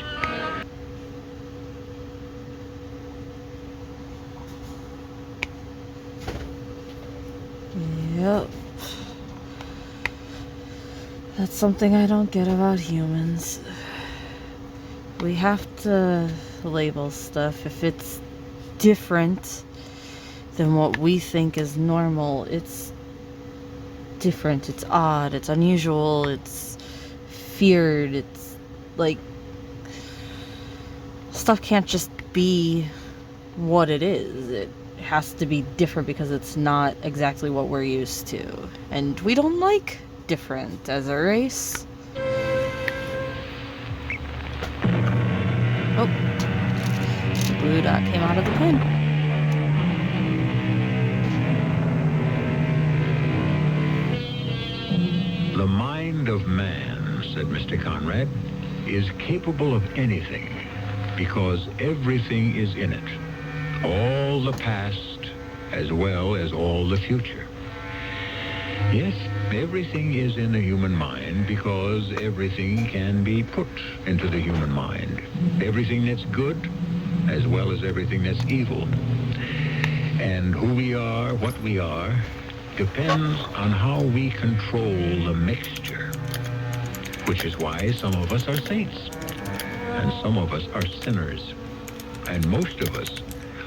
Yep. That's something I don't get about humans. We have to label stuff. If it's different than what we think is normal, it's different, it's odd, it's unusual, it's feared, it's like stuff can't just be what it is. It has to be different because it's not exactly what we're used to. And we don't like different as a race. Oh, the blue dot came out of the pin. The mind of man, said Mr. Conrad, is capable of anything because everything is in it. All the past as well as all the future. Yes, everything is in the human mind because everything can be put into the human mind. Everything that's good as well as everything that's evil. And who we are, what we are, depends on how we control the mixture. Which is why some of us are saints and some of us are sinners. And most of us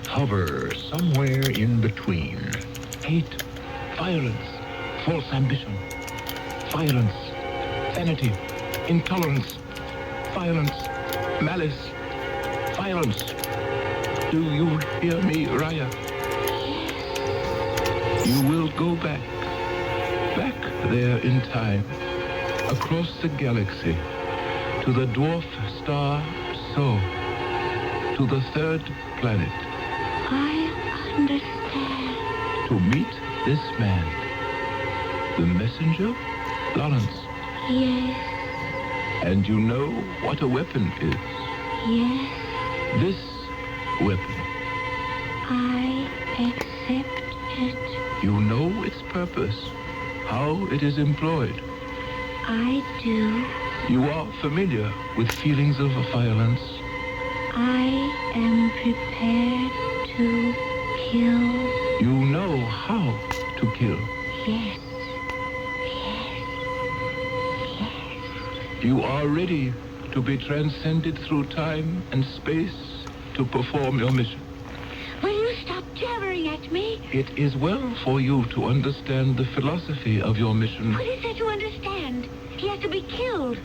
hover somewhere in between. Hate, violence, false ambition, violence, vanity, intolerance, violence, malice, violence. Do you hear me, Raya? You will go back there in time, across the galaxy, to the dwarf star So, to the third planet. I understand. To meet this man, the messenger, Lawrence. Yes, And you know what a weapon is. yes, This weapon. I accept it. You know its purpose, how it is employed. I do. You are familiar with feelings of violence. I am prepared to kill. You know how to kill. Yes, You are ready to be transcended through time and space to perform your mission. will you stop jabbering at me? It is well for you to understand the philosophy of your mission, What is there to understand? He has to be killed.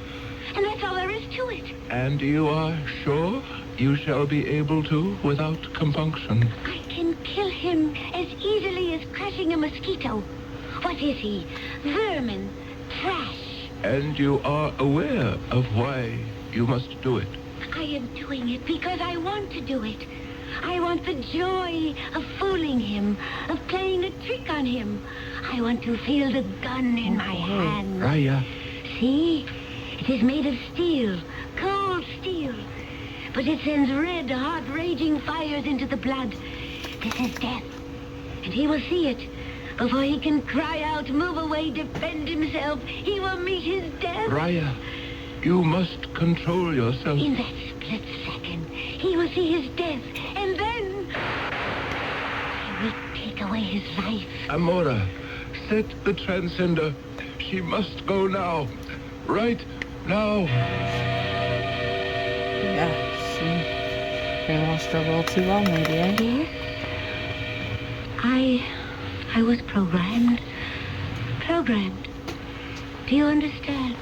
And that's all there is to it. and you are sure you shall be able to without compunction. I can kill him as easily as crushing a mosquito. What is he? Vermin. Trash. And you are aware of why you must do it. I am doing it because I want to do it. I want the joy of fooling him, of playing a trick on him. I want to feel the gun in my hand. Raya, See? It is made of steel, cold steel. But it sends red, hot, raging fires into the blood. This is death. And he will see it. Before he can cry out, move away, defend himself, he will meet his death. Raya, you must control yourself. In that split second, he will see his death. And then I will take away his life. Amora, set the transcender. She must go now. Right now. Yeah, she brainwashed her a little too well, maybe, eh? Yes. I was programmed. Programmed. Do you understand?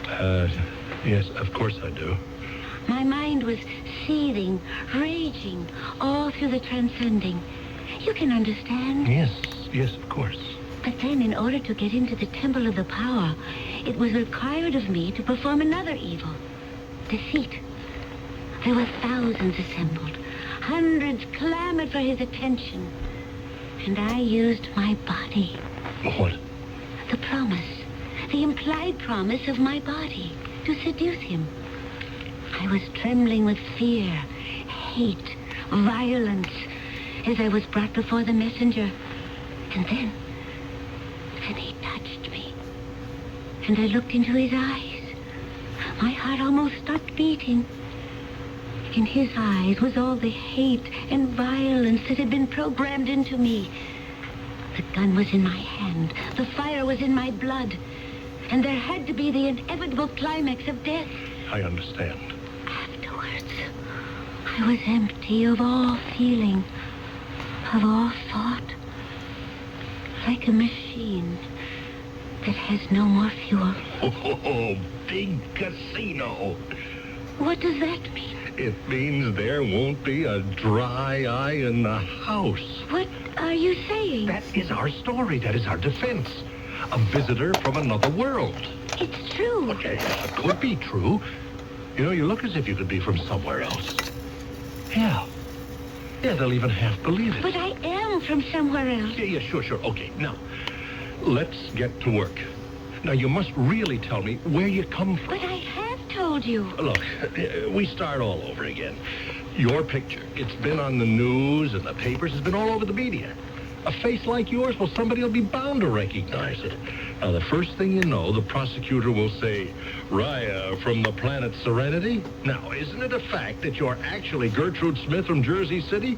Yes, of course I do. My mind was seething, raging, all through the transcending. You can understand. Yes, of course. But then, in order to get into the Temple of the Power, it was required of me to perform another evil. Deceit. There were thousands assembled. Hundreds clamored for his attention. And I used my body. What? The promise. The implied promise of my body. to seduce him. I was trembling with fear, hate, violence, as I was brought before the messenger. And then he touched me. And I looked into his eyes. My heart almost stopped beating. In his eyes was all the hate and violence that had been programmed into me. The gun was in my hand. The fire was in my blood. And there had to be the inevitable climax of death. I understand. Afterwards, I was empty of all feeling, of all thought. Like a machine that has no more fuel. Oh, big casino. What does that mean? It means there won't be a dry eye in the house. What are you saying? That is our story. That is our defense. A visitor from another world. It's true. Okay, it could be true. You know, you look as if you could be from somewhere else. Yeah. Yeah, they'll even half believe it. But I am from somewhere else. Yeah, sure. Okay, now, let's get to work. Now, you must really tell me where you come from. But I have told you. Look, we start all over again. Your picture, it's been on the news and the papers, it's been all over the media. A face like yours, well, somebody will be bound to recognize it. Now, the first thing you know, the prosecutor will say, Raya from the planet Serenity? Now, isn't it a fact that you're actually Gertrude Smith from Jersey City?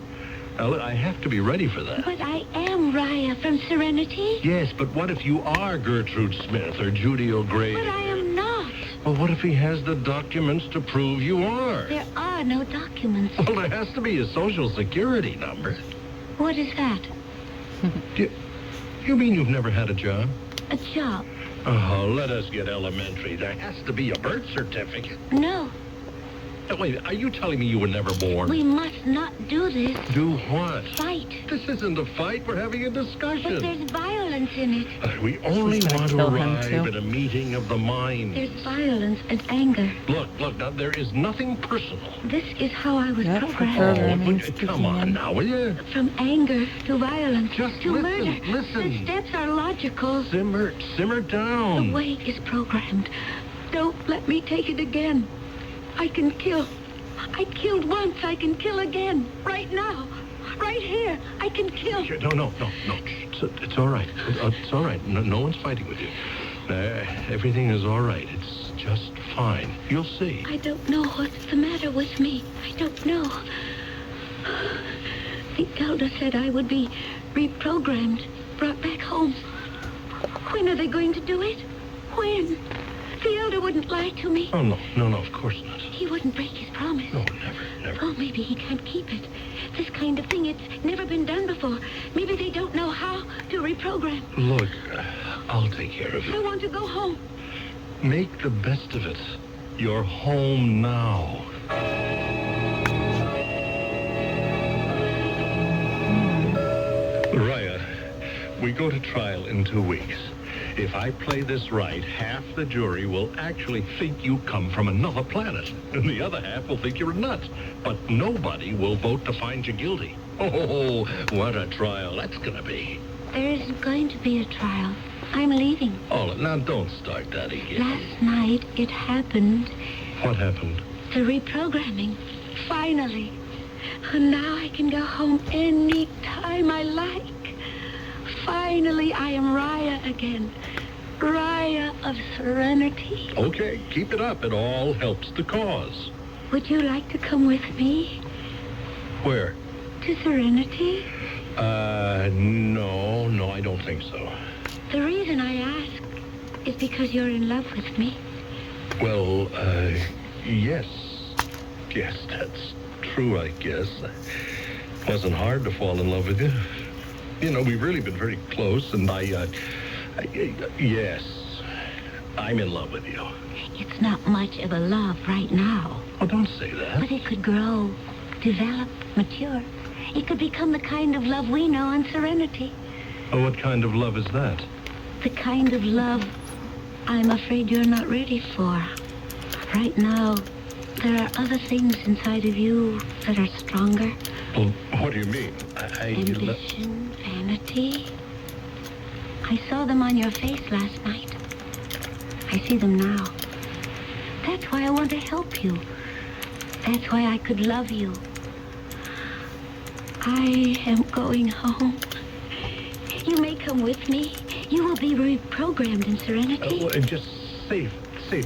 Now, look, I have to be ready for that. But I am Raya from Serenity. Yes, but what if you are Gertrude Smith or Judy O'Grady? But I am not. Well, what if he has the documents to prove you are? There are no documents. Well, there has to be a social security number. What is that? You mean you've never had a job? A job? Oh, let us get elementary. There has to be a birth certificate. No. Wait, are you telling me you were never born? We must not do this. Do what? Fight. This isn't a fight. We're having a discussion. But there's violence in it. We only She's gonna want to kill him, arrive too. at a meeting of the mind. There's violence and anger. Look, now, there is nothing personal. This is how I was Yep, for programmed. sure. Oh, Programming's come kicking on in. now, will you? From anger to violence Just to listen, murder. listen. The steps are logical. Simmer The down. way is programmed. Don't let me take it again. I can kill. I killed once. I can kill again. Right now. Right here. I can kill. No. It's all right. It's all right. No one's fighting with you. Everything is all right. It's just fine. You'll see. I don't know what's the matter with me. I don't know. The elder said I would be reprogrammed, brought back home. When are they going to do it? When? The elder wouldn't lie to me. Oh, no, of course not. He wouldn't break his promise. No, never. Oh, maybe he can't keep it. This kind of thing, it's never been done before. Maybe they don't know how to reprogram. Look, I'll take care of I it. want to go home. Make the best of it. You're home now. Raya, we go to trial in 2 weeks. If I play this right, half the jury will actually think you come from another planet, and the other half will think you're a nut. But nobody will vote to find you guilty. Oh, what a trial that's gonna be. There isn't going to be a trial. I'm leaving. Oh, now don't start that again. Last night, it happened. What happened? The reprogramming. Finally. And now I can go home any time I like. Finally, I am Raya again. Raya of Serenity. Okay, keep it up. It all helps the cause. Would you like to come with me Where? to Serenity? No, I don't think so. The reason I ask is because you're in love with me. Well, yes. Yes, that's true, I guess. It wasn't hard to fall in love with you. You know, we've really been very close, and yes, I'm in love with you. It's not much of a love right now, Oh, don't say that. but it could grow, develop, mature. It could become the kind of love we know on Serenity. Oh, what kind of love is that? The kind of love I'm afraid you're not ready for. Right now, there are other things inside of you that are stronger. Well, what do you mean? Ambition, vanity. I saw them on your face last night. I see them now. That's why I want to help you. That's why I could love you. I am going home. You may come with me. You will be reprogrammed in Serenity. And just save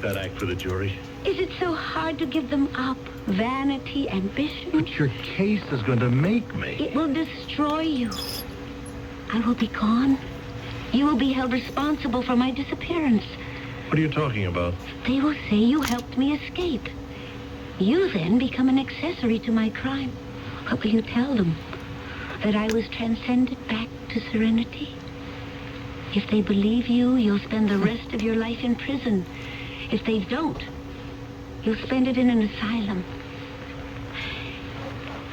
that act for the jury. Is it so hard to give them up? Vanity, ambition? But your case is going to make me. It will destroy you. I will be gone. You will be held responsible for my disappearance. What are you talking about? They will say you helped me escape. You then become an accessory to my crime. What will you tell them? That I was transcended back to Serenity? If they believe you, you'll spend the rest of your life in prison. If they don't, you'll spend it in an asylum.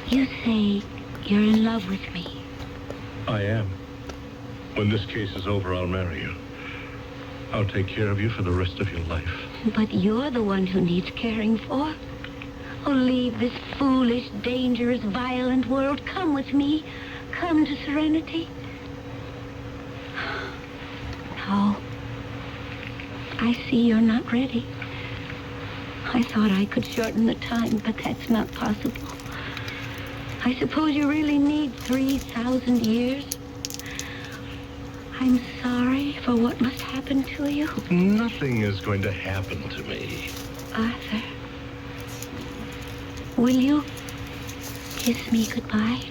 You say you're in love with me. I am. When this case is over, I'll marry you. I'll take care of you for the rest of your life. But you're the one who needs caring for. Oh, leave this foolish, dangerous, violent world. Come with me. Come to Serenity. No. I see you're not ready. I thought I could shorten the time, but that's not possible. I suppose you really need 3,000 years. I'm sorry for what must happen to you. Nothing is going to happen to me. Arthur, will you kiss me goodbye?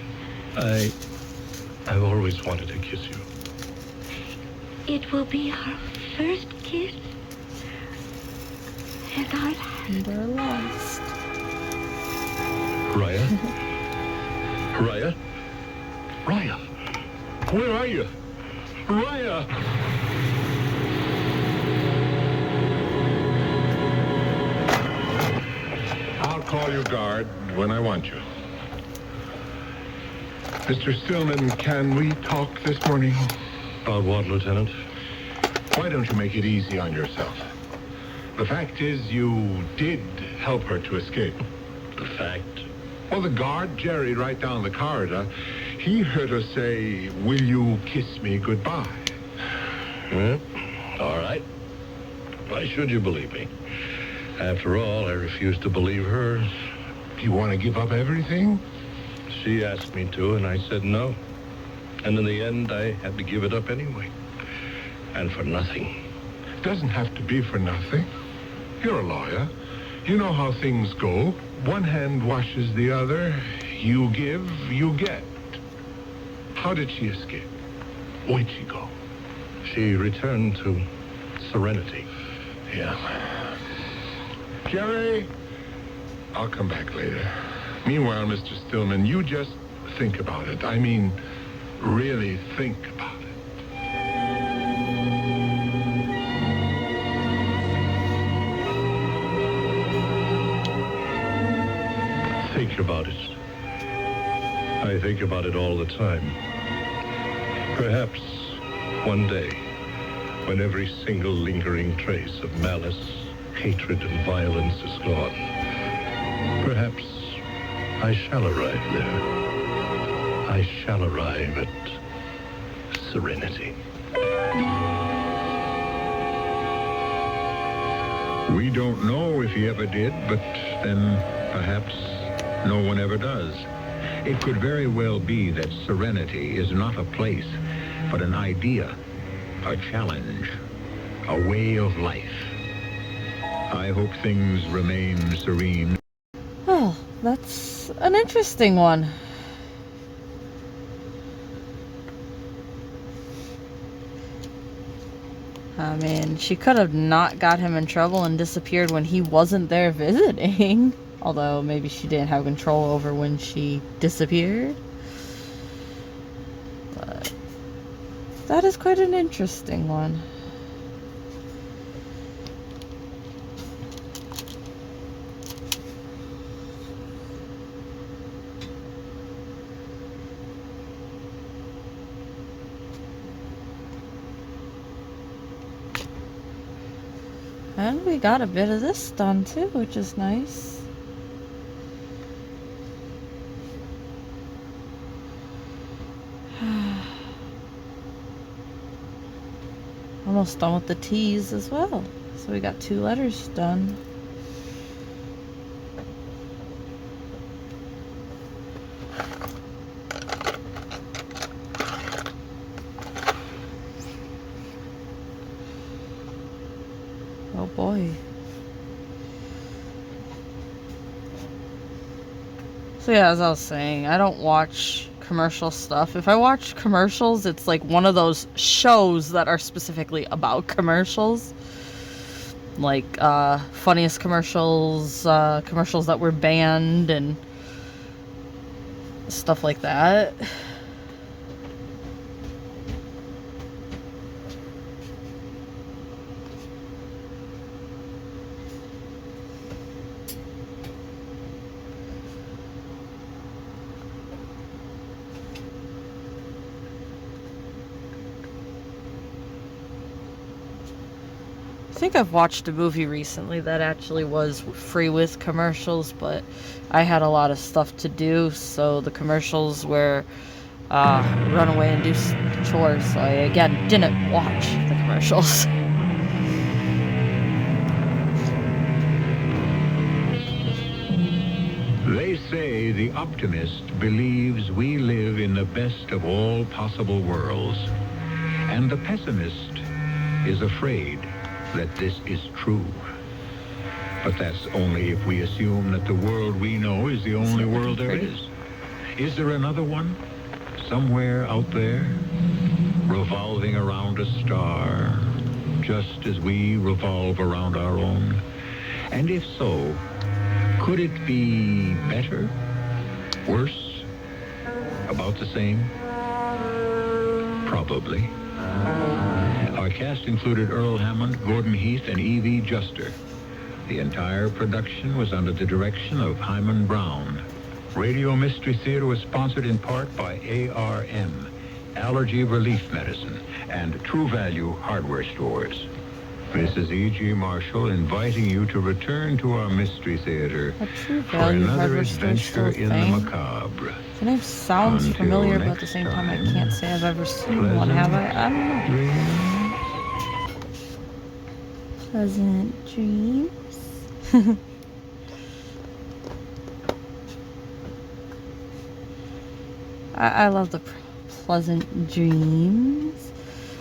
I've always wanted to kiss you. It will be our first kiss and our last. And our last. Raya? Raya? Raya? Where are you? Raya! I'll call you, guard, when I want you. Mr. Stillman, can we talk this morning? About what, Lieutenant? Why don't you make it easy on yourself? The fact is, you did help her to escape. The fact? Well, the guard, Jerry, right down the corridor, he heard her say, "Will you kiss me goodbye?" Well, all right. Why should you believe me? After all, I refused to believe her. Do you want to give up everything? She asked me to, and I said no. And in the end, I had to give it up anyway. And for nothing. It doesn't have to be for nothing. You're a lawyer. You know how things go. One hand washes the other. You give, you get. How did she escape? Where'd she go? She returned to Serenity. Yeah. Jerry, I'll come back later. Meanwhile, Mr. Stillman, you just think about it. I mean, really think about it. Think about it. I think about it all the time. Perhaps one day, when every single lingering trace of malice, hatred, and violence is gone, perhaps I shall arrive there. I shall arrive at Serenity. We don't know if he ever did, but then perhaps no one ever does. It could very well be that Serenity is not a place, but an idea, a challenge, a way of life. I hope things remain serene. Oh, that's an interesting one. I mean, she could have not got him in trouble and disappeared when he wasn't there visiting. Although, maybe she didn't have control over when she disappeared. But that is quite an interesting one. And we got a bit of this done too, which is nice. Almost done with the T's as well. So we got 2 letters done. boy. So yeah, as I was saying, I don't watch commercial stuff. If I watch commercials, it's like one of those shows that are specifically about commercials. Like funniest commercials, commercials that were banned and stuff like that. I think I've watched a movie recently that actually was free with commercials, but I had a lot of stuff to do, so the commercials were run away and do chores, so I again didn't watch the commercials. They say the optimist believes we live in the best of all possible worlds, and the pessimist is afraid that this is true. But that's only if we assume that the world we know is the only world there is. Is there another one? Somewhere out there? Revolving around a star, just as we revolve around our own? And if so, could it be better? Worse? About the same? Probably. Our cast included Earl Hammond, Gordon Heath, and Evie Juster. The entire production was under the direction of Hyman Brown. Radio Mystery Theater was sponsored in part by ARM, Allergy Relief Medicine, and True Value Hardware Stores. This is E.G. Marshall inviting you to return to our Mystery Theater for another adventure in the macabre. The name sounds familiar, but at the same time I can't say I've ever seen one, have I? I don't know. Pleasant dreams. I love the pleasant dreams.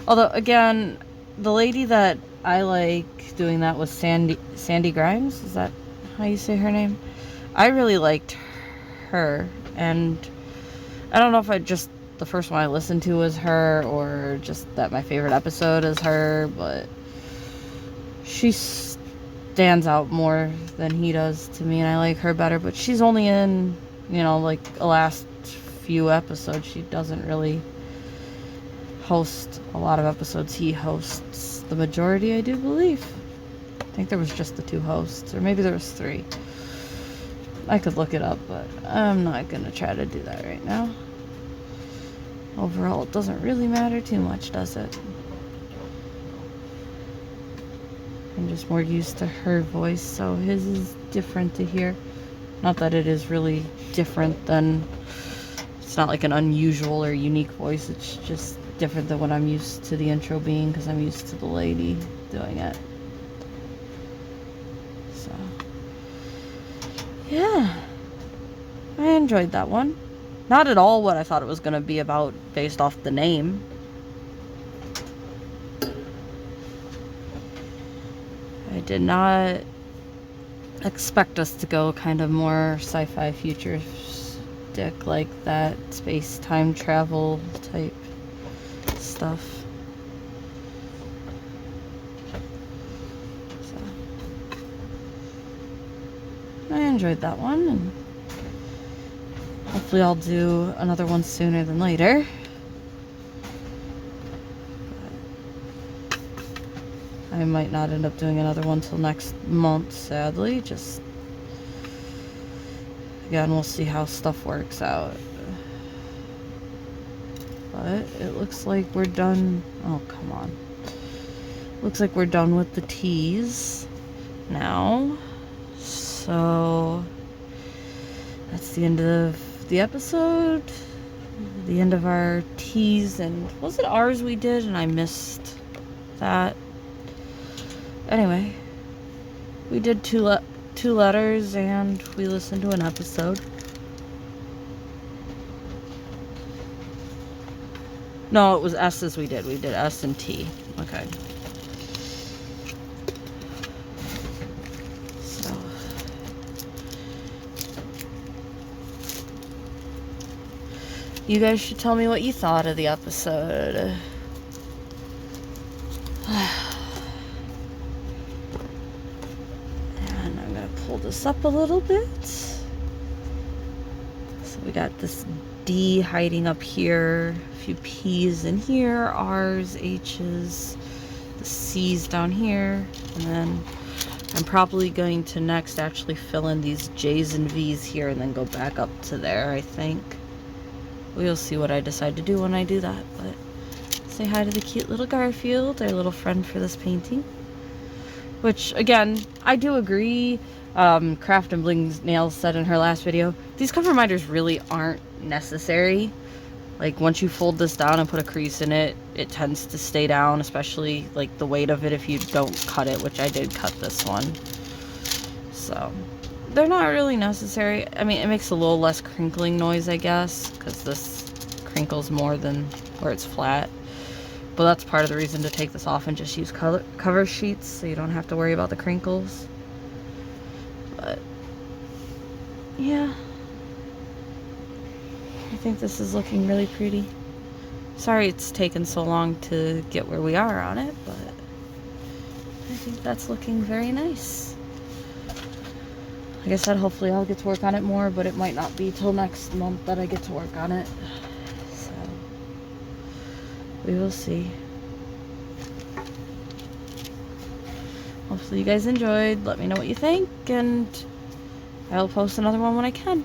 Although, again, the lady that I like doing that was Sandy Grimes. Is that how you say her name? I really liked her, and I don't know if the first one I listened to was her, or just that my favorite episode is her, but she stands out more than he does to me, and I like her better, but she's only in, like the last few episodes. She doesn't really host a lot of episodes. He hosts the majority, I do believe. I think there was just the 2 hosts, or maybe there was 3. I could look it up, but I'm not gonna try to do that right now. Overall, it doesn't really matter too much, does it? I'm just more used to her voice, so his is different to hear. Not that it is really different than... It's not like an unusual or unique voice, it's just different than what I'm used to the intro being, because I'm used to the lady doing it. So, yeah. I enjoyed that one. Not at all what I thought it was going to be about based off the name. I did not expect us to go kind of more sci-fi futuristic, like that space time travel type stuff. So I enjoyed that one, and hopefully I'll do another one sooner than later. I might not end up doing another one till next month, sadly. Just, again, we'll see how stuff works out. But it looks like we're done. Oh, come on. Looks like we're done with the teas now. So that's the end of the episode. The end of our teas. And was it ours we did and I missed that? Anyway, we did two letters and we listened to an episode. No, it was S's we did. We did S and T. Okay. You guys should tell me what you thought of the episode. And I'm gonna pull this up a little bit. So we got this D hiding up here, a few P's in here, R's, H's, the C's down here, and then I'm probably going to next actually fill in these J's and V's here and then go back up to there, I think. We'll see what I decide to do when I do that, but say hi to the cute little Garfield, our little friend for this painting. Which, again, I do agree. Craft and Bling's Nails said in her last video, these cover reminders really aren't necessary. Like, once you fold this down and put a crease in it, it tends to stay down, especially, like, the weight of it if you don't cut it, which I did cut this one. So, they're not really necessary. I mean, it makes a little less crinkling noise, I guess, because this crinkles more than where it's flat. But that's part of the reason to take this off and just use cover sheets so you don't have to worry about the crinkles. But, yeah. I think this is looking really pretty. Sorry it's taken so long to get where we are on it, but I think that's looking very nice. Like I said, hopefully I'll get to work on it more, but it might not be till next month that I get to work on it. So, we will see. Hopefully you guys enjoyed. Let me know what you think, and I'll post another one when I can.